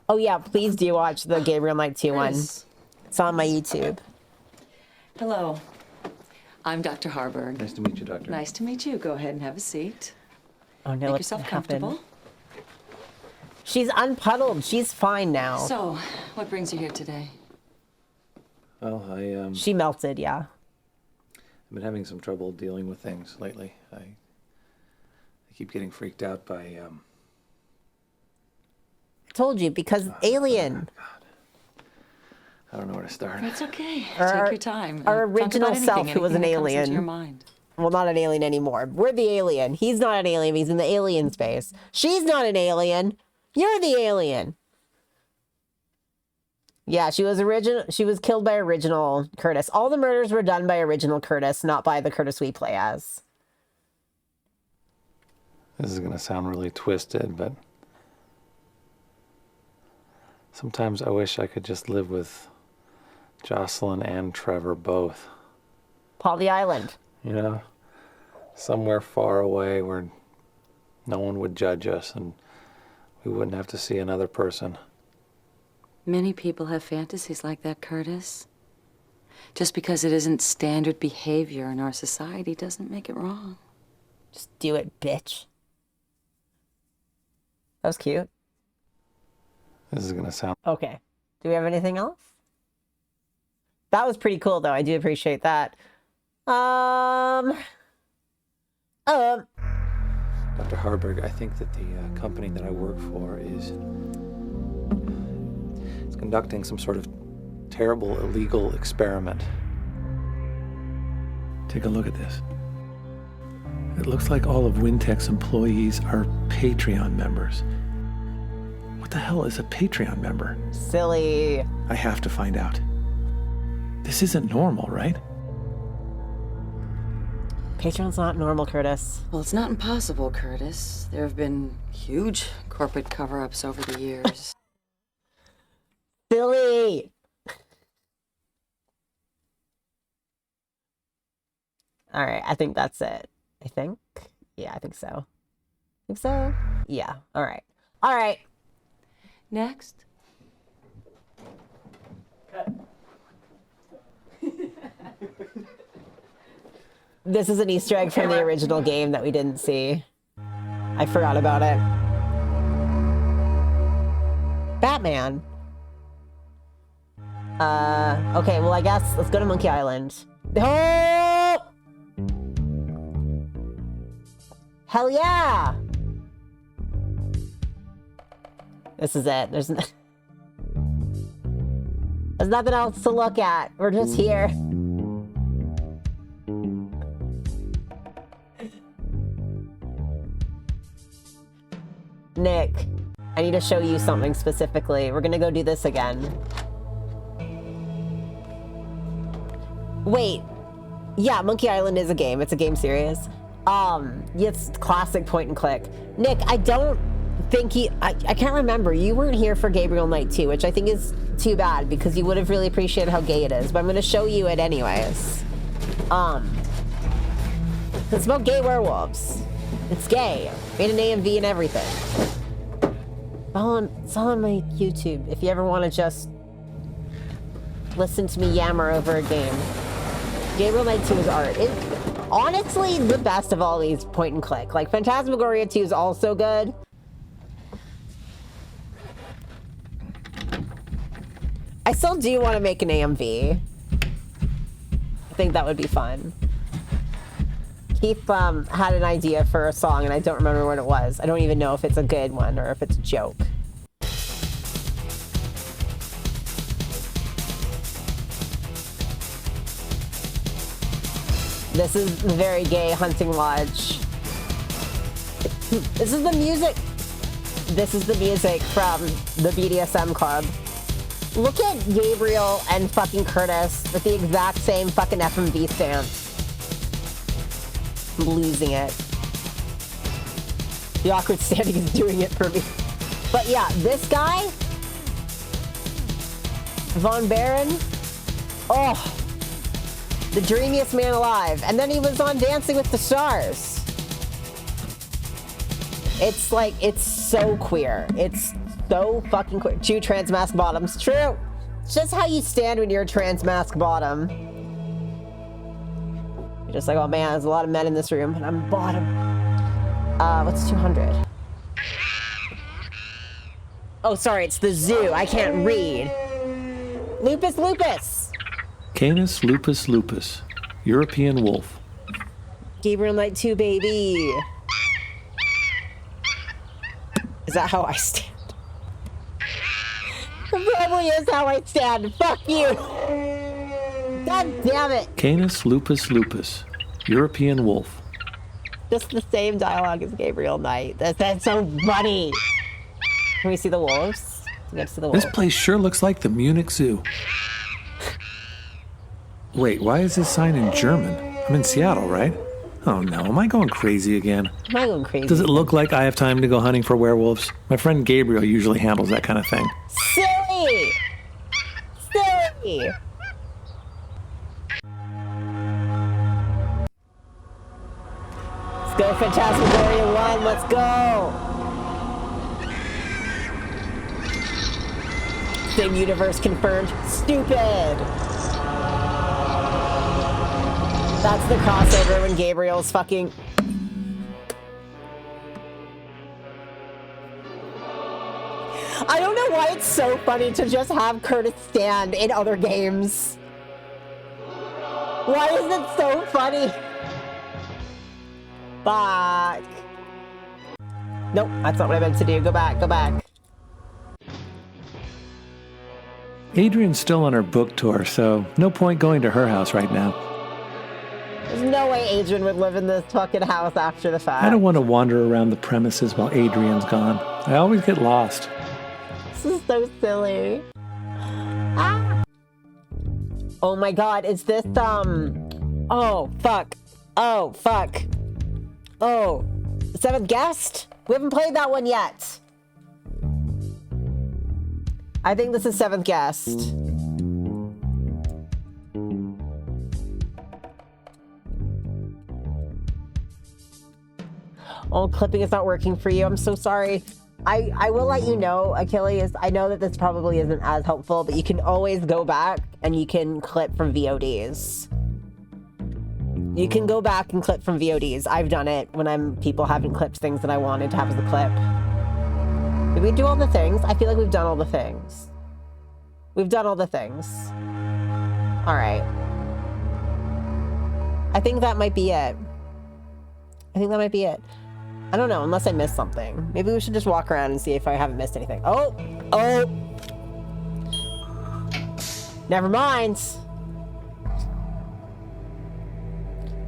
Oh yeah, please do watch the Gabriel Knight 2 one. It's on my YouTube. Hello. I'm Dr. Harburg. Nice to meet you, Doctor. Nice to meet you. Go ahead and have a seat. Oh no, Make what's yourself gonna happen? comfortable. She's unpuddled. She's fine now. So, what brings you here today? Well, She melted, yeah. I've been having some trouble dealing with things lately. I keep getting freaked out by, I told you, because alien. I don't know where to start. It's okay. Our- Take your time. Our Talk about original anything, self, who was an anything that comes into alien. your mind. Well, not an alien anymore. We're the alien. He's not an alien. He's in the alien space. She's not an alien. You're the alien. Yeah, she was killed by original Curtis. All the murders were done by original Curtis, not by the Curtis we play as. This is going to sound really twisted, but sometimes I wish I could just live with Jocelyn and Trevor both. Paul the Island. You know? Somewhere far away where no one would judge us and we wouldn't have to see another person. Many people have fantasies like that, Curtis. Just because it isn't standard behavior in our society doesn't make it wrong. Just do it, bitch. That was cute. This is going to sound... Okay. Do we have anything else? That was pretty cool, though. I do appreciate that. Dr. Harburg, I think that the company that I work for is conducting some sort of terrible illegal experiment. Take a look at this. It looks like all of Wintech's employees are Patreon members. What the hell is a Patreon member? Silly. I have to find out. This isn't normal, right? Patreon's not normal, Curtis. Well, it's not impossible, Curtis. There have been huge corporate cover-ups over the years. Silly. All right, I think that's it. I think. Yeah, I think so. Think so? Yeah. All right. All right. Next. This is an Easter egg from the original game that we didn't see. I forgot about it. Batman. Okay, well, I guess let's go to Monkey Island. Oh! Hell yeah! This is it. There's nothing else to look at. We're just here. Nick, I need to show you something specifically. We're gonna go do this again. Wait. Yeah, Monkey Island is a game. It's a game series. It's classic point and click. Nick, I don't think I can't remember. You weren't here for Gabriel Knight 2, which I think is too bad because you would have really appreciated how gay it is, but I'm gonna show you it anyways. It's about gay werewolves. It's gay. Made an AMV and everything. It's all on my YouTube if you ever want to just listen to me yammer over a game. Gabriel Knight 2 is art. It's honestly the best of all these point and click. Like, Phantasmagoria 2 is also good. I still do want to make an AMV. I think that would be fun. Keith had an idea for a song, and I don't remember what it was. I don't even know if it's a good one or if it's a joke. This is the very gay hunting lodge. This is the music. This is the music from the BDSM club. Look at Gabriel and fucking Curtis with the exact same fucking FMV stance. I'm losing it. The awkward standing is doing it for me. But yeah, this guy, Von Baron, oh, the dreamiest man alive. And then he was on Dancing with the Stars. It's like, it's so queer. It's so fucking queer. True trans mask bottoms. True. It's just how you stand when you're a trans mask bottom. You're just like, oh man, there's a lot of men in this room, and I'm bottom. What's 200? Oh, sorry, it's the zoo. I can't read. Lupus, lupus. Canis lupus lupus. European wolf. Gabriel Knight 2, baby. Is that how I stand? It probably is how I stand. Fuck you. God damn it. Canis lupus lupus. European wolf. Just the same dialogue as Gabriel Knight. That's so funny. Can we see the wolves? Next to the wolves. This place sure looks like the Munich Zoo. Wait, why is this sign in German? I'm in Seattle, right? Oh no, am I going crazy again? Am I going crazy? Does it look like I have time to go hunting for werewolves? My friend Gabriel usually handles that kind of thing. Silly! Silly! Let's go Phantasmagoria 1, let's go! Same universe confirmed. Stupid! That's the crossover when Gabriel's fucking... I don't know why it's so funny to just have Curtis stand in other games. Why is it so funny? Back. Nope, that's not what I meant to do. Go back, go back. Adrian's still on her book tour, so no point going to her house right now. There's no way Adrian would live in this fucking house after the fact. I don't want to wander around the premises while Adrian's gone. I always get lost. This is so silly. Ah! Oh my god, is this, oh, fuck. Oh, fuck. Oh, Seventh Guest? We haven't played that one yet. I think this is Seventh Guest. Oh, clipping is not working for you. I'm so sorry. I will let you know, Achilles. I know that this probably isn't as helpful, but you can always go back and you can clip from VODs. You can go back and clip from VODs. I've done it when people haven't clipped things that I wanted to have as a clip. Did we do all the things? I feel like we've done all the things. We've done all the things. All right. I think that might be it. I think that might be it. I don't know, unless I missed something. Maybe we should just walk around and see if I haven't missed anything. Oh! Oh! Never mind.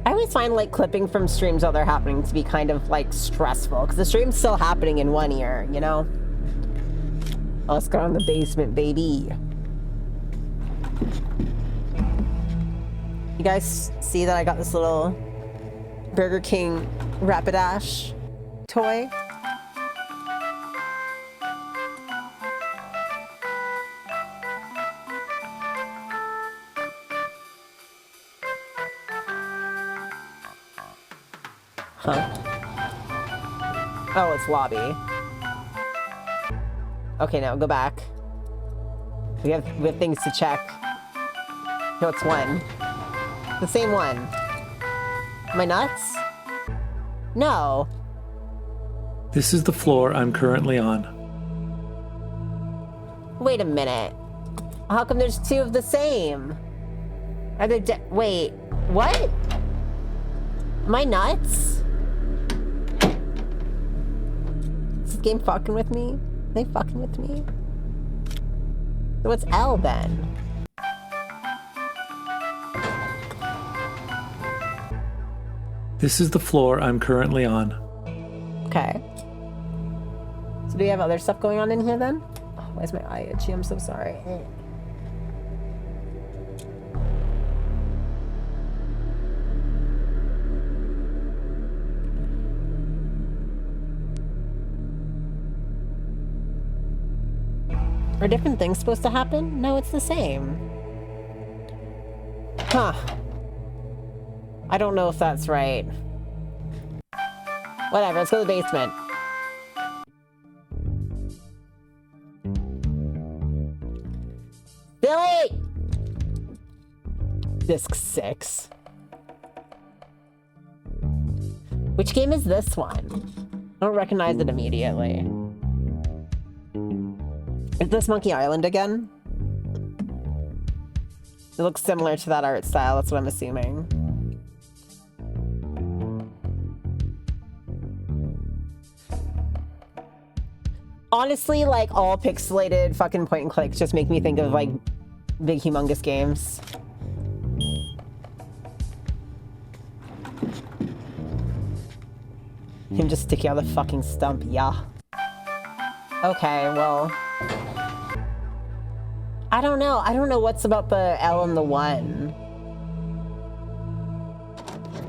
I always find, like, clipping from streams while they're happening to be kind of, like, stressful. Because the stream's still happening in one ear, you know? Let's go in the basement, baby. You guys see that I got this little Burger King Rapidash toy? Huh? Oh, it's lobby. Okay, now go back. We have things to check. No, it's one. The same one. Am I nuts? No. This is the floor I'm currently on. Wait a minute. How come there's two of the same? Are they wait, what? Am I nuts? Is this game fucking with me? Are they fucking with me? So what's L then? This is the floor I'm currently on. Okay. So do we have other stuff going on in here then? Oh, why is my eye itchy? I'm so sorry. Are different things supposed to happen? No, it's the same. Huh. I don't know if that's right. Whatever, let's go to the basement. Billy! Disc 6. Which game is this one? I don't recognize it immediately. Is this Monkey Island again? It looks similar to that art style, that's what I'm assuming. Honestly, like, all pixelated fucking point and clicks just make me think of, like, big humongous games. Him just sticking out the fucking stump, yeah. Okay, well... I don't know. I don't know what's about the L and the 1.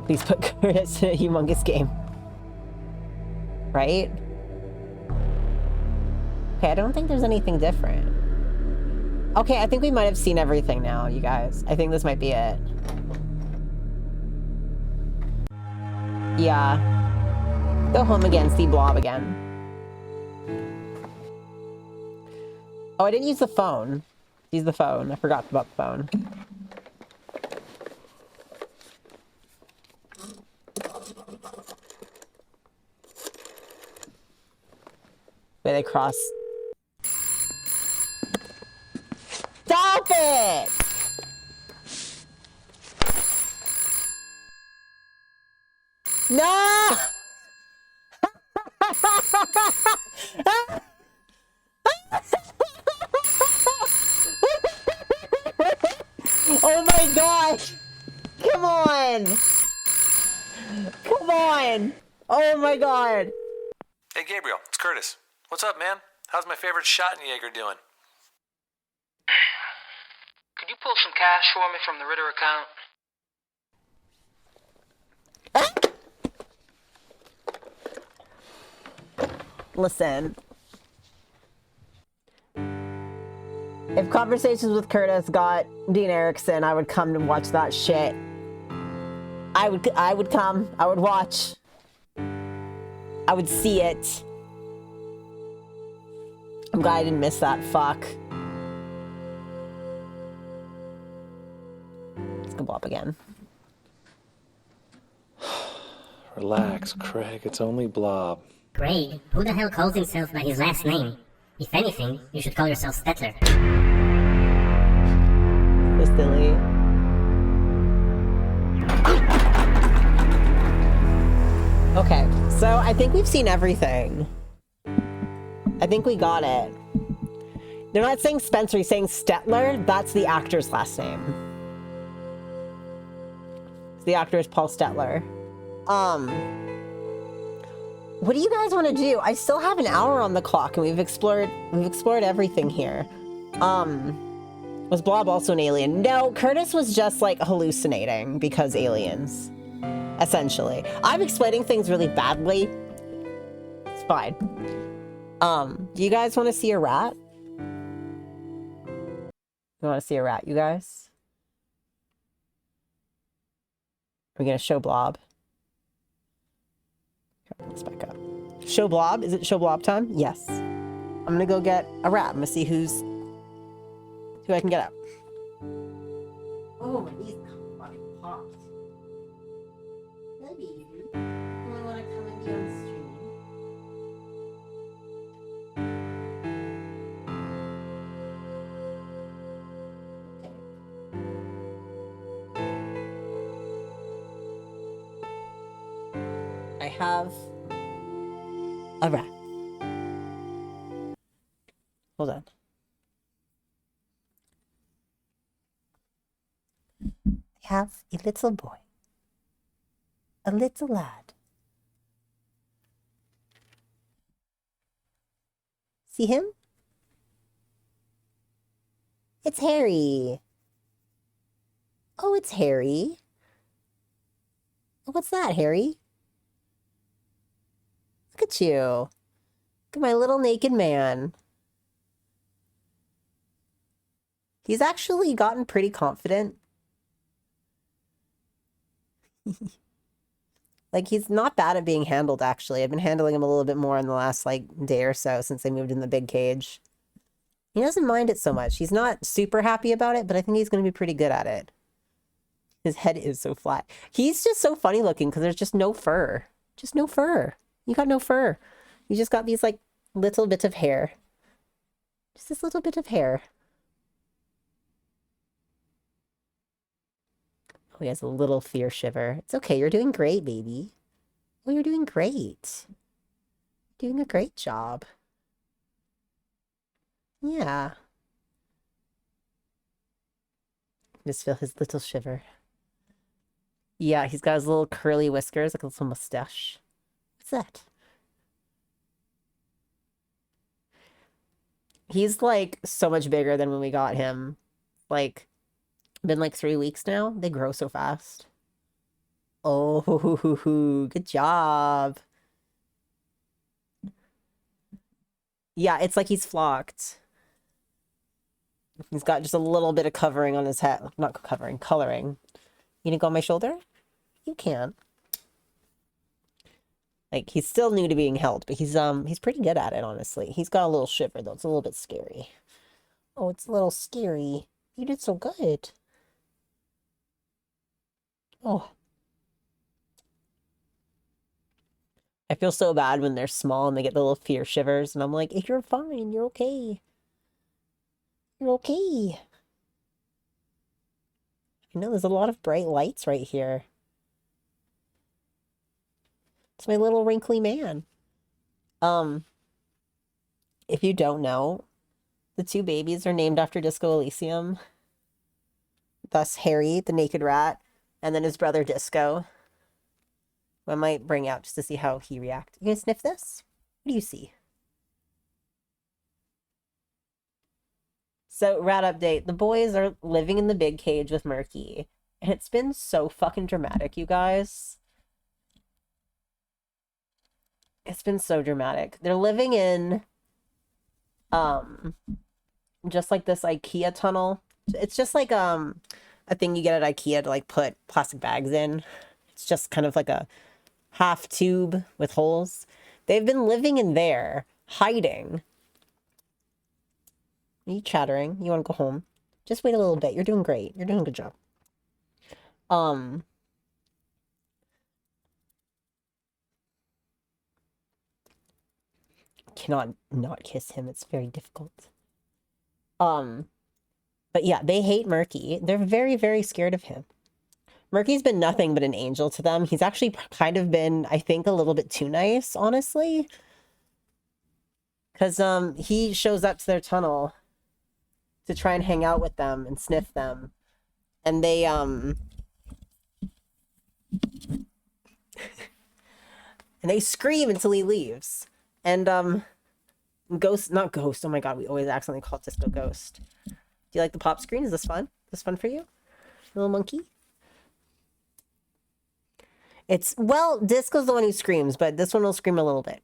Please put Curtis in a humongous game. Right? Okay, I don't think there's anything different. Okay, I think we might have seen everything now, you guys. I think this might be it. Yeah. Go home again, see Blob again. Oh, I didn't use the phone. Use the phone. I forgot about the phone. Wait, they cross. Stop it! No! Oh my god! Come on! Come on! Oh my god! Hey, Gabriel, it's Curtis. What's up, man? How's my favorite Schottenjäger doing? Could you pull some cash for me from the Ritter account? Listen. If Conversations with Curtis got Dean Erickson, I would come to watch that shit. I would come. I would watch. I would see it. I'm glad I didn't miss that. Fuck. Let's go Blob again. Relax, Craig. It's only Blob. Craig, who the hell calls himself by his last name? If anything, you should call yourself Stettler. So silly. Okay, so I think we've seen everything. I think we got it. They're not saying Spencer, he's saying Stettler. That's the actor's last name. The actor is Paul Stettler. What do you guys want to do? I still have an hour on the clock, and we've explored everything here. Was Blob also an alien? No, Curtis was just like hallucinating because aliens. Essentially. I'm explaining things really badly. It's fine. Do you guys want to see a rat? You want to see a rat, you guys? Are we gonna show Blob? Let's back up. Show Blob? Is it show Blob time? Yes. I'm gonna go get a rat. I'm gonna see who I can get up. Oh, my knees fucking popped. Maybe you only want to come and be on the stream. I have a rat. Hold on. I have a little boy. A little lad. See him? It's Harry. Oh, it's Harry. What's that, Harry? Look at you. Look at my little naked man. He's actually gotten pretty confident. Like, he's not bad at being handled, actually. I've been handling him a little bit more in the last, like, day or so since I moved in the big cage. He doesn't mind it so much. He's not super happy about it, but I think he's going to be pretty good at it. His head is so flat. He's just so funny looking because there's just no fur. Just no fur. You got no fur. You just got these, like, little bits of hair. Just this little bit of hair. Oh, he has a little fear shiver. It's okay. You're doing great, baby. Oh, you're doing great. Doing a great job. Yeah. Just feel his little shiver. Yeah, he's got his little curly whiskers, like a little mustache. What's that? He's like so much bigger than when we got him. Like, been like 3 weeks now. They grow so fast. Oh, good job. Yeah, it's like he's flocked. He's got just a little bit of covering on his head. Not covering, coloring. You gonna go on my shoulder? You can. Like, he's still new to being held, but he's pretty good at it, honestly. He's got a little shiver, though. It's a little bit scary. Oh, it's a little scary. You did so good. Oh. I feel so bad when they're small and they get the little fear shivers, and I'm like, you're fine. You're okay. You're okay. I know there's a lot of bright lights right here. It's my little wrinkly man. If you don't know, the two babies are named after Disco Elysium. thus Harry, the naked rat, and then his brother Disco. I might bring out just to see how he reacts. You gonna sniff this? What do you see? So, rat update. The boys are living in the big cage with Murky. And it's been so fucking dramatic, you guys. It's been so dramatic. They're living in, just like this IKEA tunnel. It's just like, a thing you get at IKEA to, like, put plastic bags in. It's just kind of like a half tube with holes. They've been living in there, hiding. Are you chattering? You want to go home? Just wait a little bit. You're doing great. You're doing a good job. Cannot not kiss him. It's very difficult. But yeah, they hate Murky. They're very, very scared of him. Murky's been nothing but an angel to them. He's actually kind of been, I think, a little bit too nice, honestly. Because he shows up to their tunnel to try and hang out with them and sniff them. And they, and they scream until he leaves. And, Ghost, not Ghost, oh my god, we always accidentally call it Disco Ghost. Do you like the pop screen? Is this fun? Is this fun for you? Little monkey? It's, well, Disco's the one who screams, but this one will scream a little bit.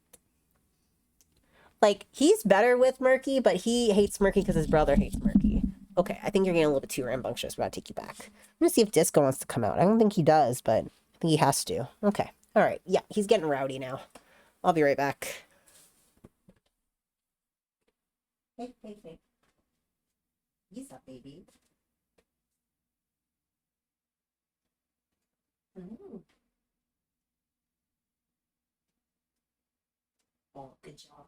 Like, he's better with Murky, but he hates Murky because his brother hates Murky. Okay, I think you're getting a little bit too rambunctious. We're going to take you back. I'm going to see if Disco wants to come out. I don't think he does, but I think he has to. Okay. All right. Yeah, he's getting rowdy now. I'll be right back. Hey, hey, hey. Ease up, baby. Ooh. Oh, good job.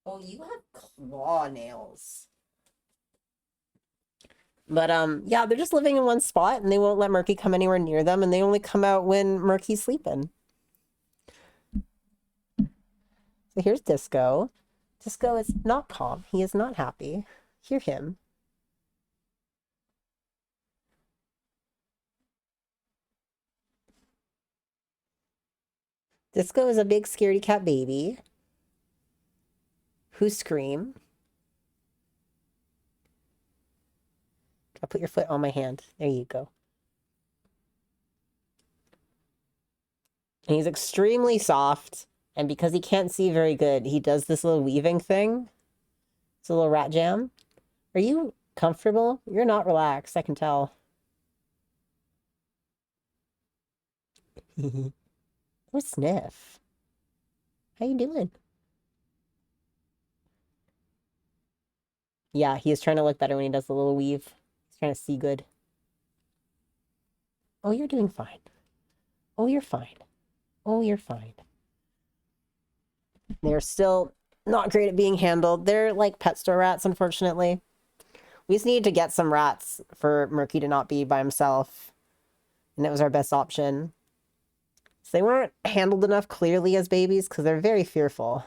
Oh, you have claw nails. But, yeah, they're just living in one spot, and they won't let Murky come anywhere near them, and they only come out when Murky's sleeping. So here's Disco. Disco is not calm. He is not happy. Hear him. Disco is a big scaredy cat baby who scream. I'll put your foot on my hand. There you go. And he's extremely soft. And because he can't see very good, he does this little weaving thing. It's a little rat jam. Are you comfortable? You're not relaxed, I can tell. Or sniff. How you doing? Yeah, he is trying to look better when he does the little weave. He's trying to see good. Oh, you're doing fine. Oh, you're fine. Oh, you're fine. They're still not great at being handled. They're like pet store rats, unfortunately. We just needed to get some rats for Murky to not be by himself. And it was our best option. So they weren't handled enough clearly as babies because they're very fearful.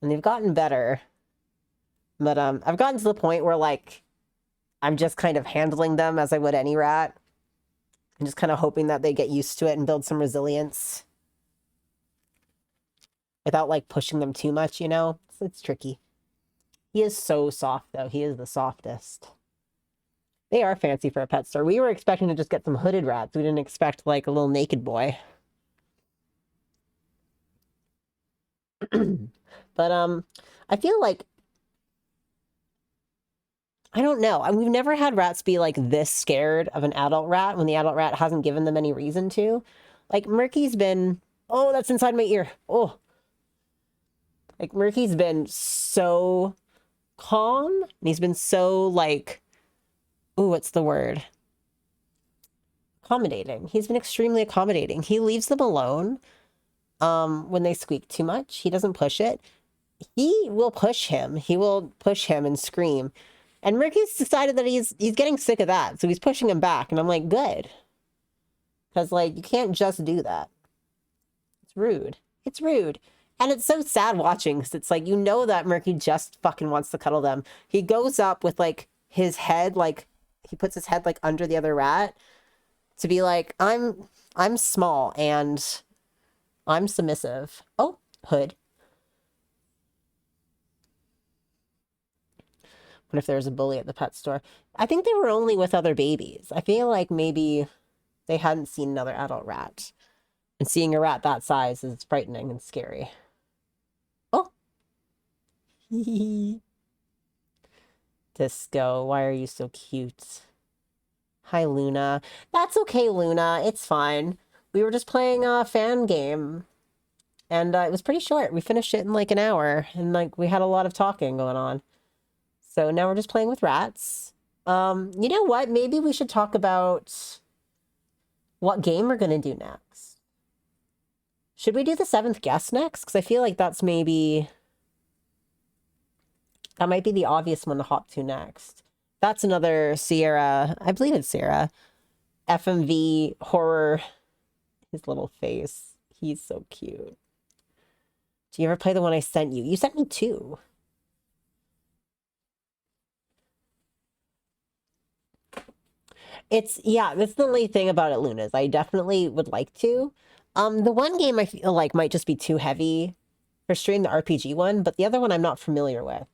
And they've gotten better. But I've gotten to the point where, like, I'm just kind of handling them as I would any rat. I'm just kind of hoping that they get used to it and build some resilience. Without, like, pushing them too much, you know? So it's tricky. He is so soft, though. He is the softest. They are fancy for a pet store. We were expecting to just get some hooded rats. We didn't expect, like, a little naked boy. But, I feel like... I don't know. We've never had rats be, like, this scared of an adult rat when the adult rat hasn't given them any reason to. Like, Murky's been... Oh, that's inside my ear. Oh. Like, Murky's been so calm. And he's been so, like... Ooh, what's the word? Accommodating. He's been extremely accommodating. He leaves them alone when they squeak too much. He doesn't push it. He will push him. He will push him and scream. And Murky's decided that he's getting sick of that. So he's pushing him back. And I'm like, good. Because, like, you can't just do that. It's rude. It's rude. And it's so sad watching. Because it's like, you know that Murky just fucking wants to cuddle them. He goes up with, like, his head, like he puts his head like under the other rat to be like, I'm small and I'm submissive. Oh, hood. What if there was a bully at the pet store? I think they were only with other babies. I feel like maybe they hadn't seen another adult rat. And seeing a rat that size is frightening and scary. Oh. Disco, why are you so cute? Hi, Luna. That's okay, Luna. It's fine. We were just playing a fan game. And it was pretty short. We finished it in like an hour. And like we had a lot of talking going on. So now we're just playing with rats. You know what? Maybe we should talk about what game we're going to do next. Should we do the seventh guest next? Because I feel like that's maybe... That might be the obvious one to hop to next. That's another Sierra, I believe it's Sierra, FMV horror. His little face. He's so cute. Do you ever play the one I sent you? You sent me 2. Yeah, that's the only thing about it, Lunas. I definitely would like to. The one game I feel like might just be too heavy for stream, the RPG one, but the other one I'm not familiar with.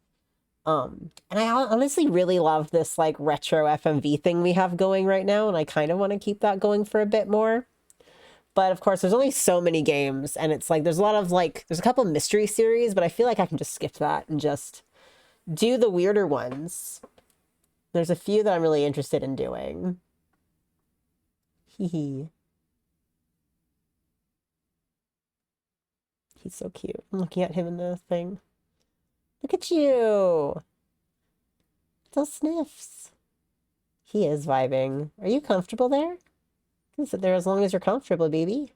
And I honestly really love this like retro FMV thing we have going right now, and I kind of want to keep that going for a bit more. But of course, there's only so many games, and it's like there's a lot of like there's a couple mystery series, but I feel like I can just skip that and just do the weirder ones. There's a few that I'm really interested in doing. Hee. He's so cute. I'm looking at him in the thing. Look at you. Little sniffs. He is vibing. Are you comfortable there? You can sit there as long as you're comfortable, baby.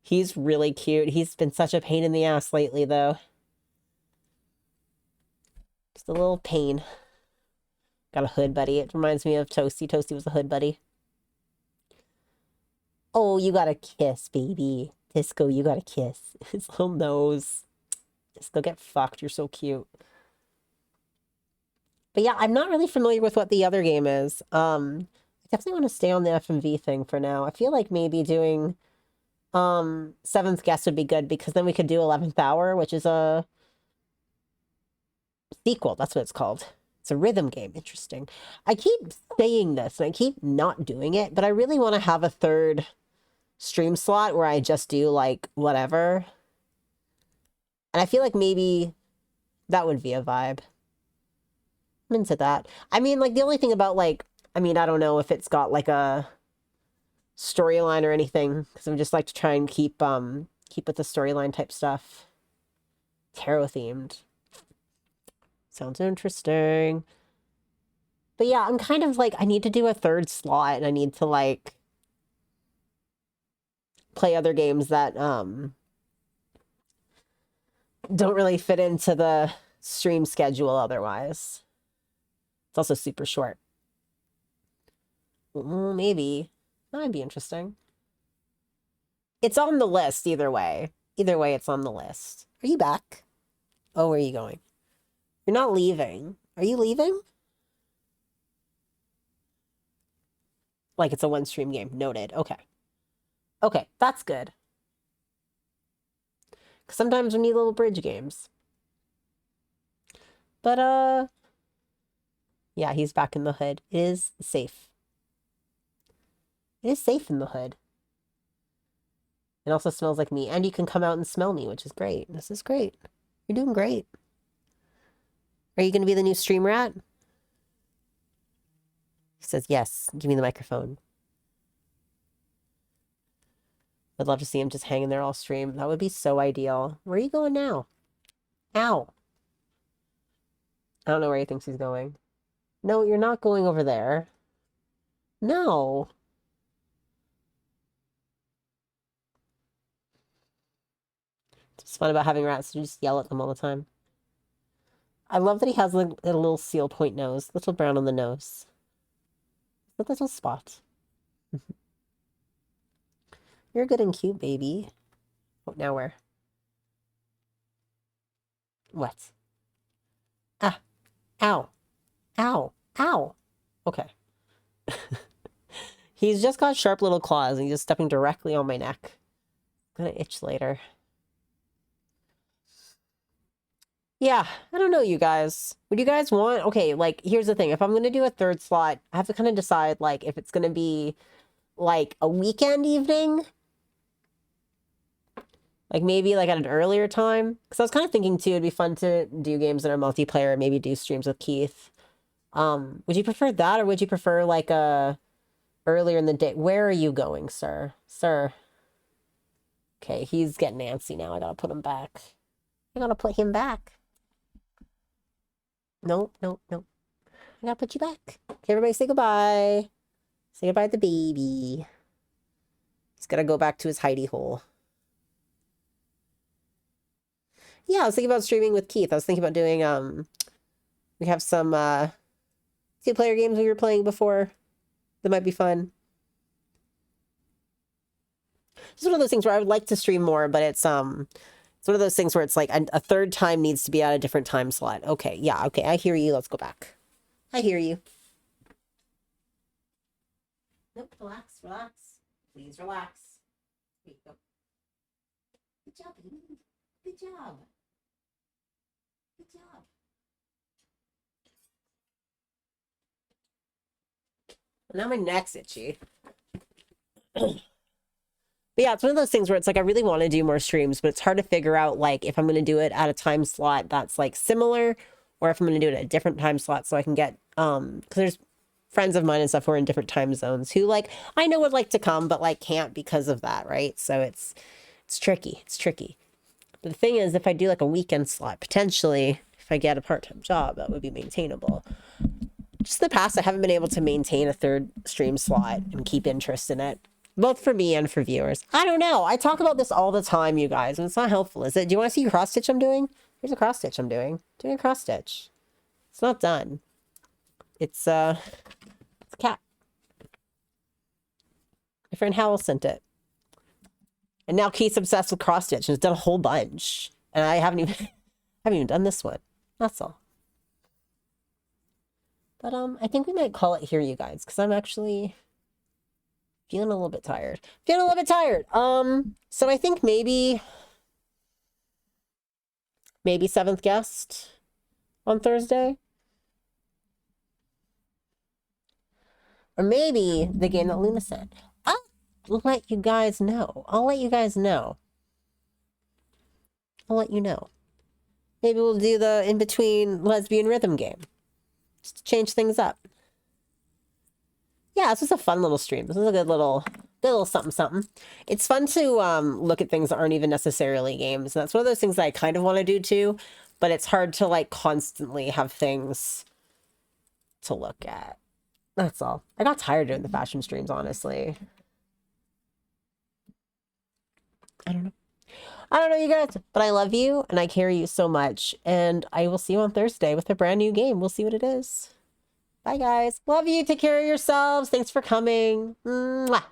He's really cute. He's been such a pain in the ass lately, though. Just a little pain. Got a hood buddy. It reminds me of Toasty. Toasty was a hood buddy. Oh, you got a kiss, baby. Disco, you got a kiss. His little nose. Disco, get fucked. You're so cute. But yeah, I'm not really familiar with what the other game is. I definitely want to stay on the FMV thing for now. I feel like maybe doing Seventh Guest would be good because then we could do 11th Hour, which is a sequel. That's what it's called. It's a rhythm game. Interesting. I keep saying this and I keep not doing it, but I really want to have a third stream slot where I just do like whatever. And I feel like maybe that would be a vibe. I'm into that. I mean, like the only thing about like, I mean, I don't know if it's got like a storyline or anything because I would just like to try and keep with the storyline type stuff. Tarot themed. Sounds interesting. But yeah, I'm kind of like, I need to do a third slot and I need to like play other games that don't really fit into the stream schedule otherwise. It's also super short. Maybe. That might be interesting. It's on the list either way. Either way, it's on the list. Are you back? Oh, where are you going? You're not leaving. Are you leaving? Like it's a one stream game. Noted. Okay. Okay, that's good. Because sometimes we need little bridge games. But, yeah, he's back in the hood. It is safe. It is safe in the hood. It also smells like me. And you can come out and smell me, which is great. This is great. You're doing great. Are you going to be the new stream rat? He says, yes. Give me the microphone. I'd love to see him just hanging there all stream. That would be so ideal. Where are you going now? Ow. I don't know where he thinks he's going. No, you're not going over there. No. It's fun about having rats. You just yell at them all the time. I love that he has like a little seal point nose. Little brown on the nose. A little spot. You're good and cute, baby. Oh, now where? What? Ah. Ow. Ow. Ow. Okay. He's just got sharp little claws and he's just stepping directly on my neck. Gonna itch later. Yeah, I don't know, you guys. Would you guys want... Okay, like, here's the thing. If I'm gonna do a third slot, I have to kind of decide, like, if it's gonna be, like, a weekend evening. Like, maybe, like, at an earlier time. Because I was kind of thinking, too, it'd be fun to do games that are multiplayer, maybe do streams with Keith. Would you prefer that, or would you prefer, like, a... earlier in the day? Where are you going, sir? Sir. Okay, he's getting antsy now. I gotta put him back. I gotta put him back. Nope, nope, nope. I gotta put you back. Okay, everybody say goodbye. Say goodbye to the baby. He's gotta go back to his hidey hole. Yeah, I was thinking about streaming with Keith. I was thinking about doing, we have some, two-player games we were playing before. That might be fun. It's one of those things where I would like to stream more, but it's one of those things where it's like a third time needs to be at a different time slot. Okay, yeah, okay, I hear you. Let's go back. I hear you. Nope, relax, relax. Please relax. There you go. Good job, baby. Good job. Good job. Now my neck's itchy. But yeah, it's one of those things where it's like I really want to do more streams, but it's hard to figure out like if I'm going to do it at a time slot that's like similar, or if I'm going to do it at a different time slot so I can get because there's friends of mine and stuff who are in different time zones who like I know would like to come but like can't because of that, right? So it's tricky. It's tricky. But the thing is, if I do like a weekend slot, potentially if I get a part-time job, that would be maintainable. Just in the past, I haven't been able to maintain a third stream slot and keep interest in it. Both for me and for viewers. I don't know. I talk about this all the time, you guys, and it's not helpful, is it? Do you want to see a cross stitch I'm doing? Here's a cross stitch I'm doing. Doing a cross stitch. It's not done. It's a cat. My friend Howell sent it. And now Keith's obsessed with cross stitch and has done a whole bunch. And I haven't even done this one. That's all. But I think we might call it here, you guys, because I'm actually feeling a little bit tired. So I think maybe seventh guest on Thursday. Or maybe the game that Luna sent. I'll let you guys know. I'll let you know. Maybe we'll do the in-between lesbian rhythm game. Just to change things up. Yeah, this was a fun little stream. This was a good little something something. It's fun to look at things that aren't even necessarily games. And that's one of those things that I kind of want to do too, but it's hard to like constantly have things to look at. That's all. I got tired doing the fashion streams, honestly. I don't know, you guys, but I love you and I carry you so much. And I will see you on Thursday with a brand new game. We'll see what it is. Bye, guys. Love you. Take care of yourselves. Thanks for coming. Mwah.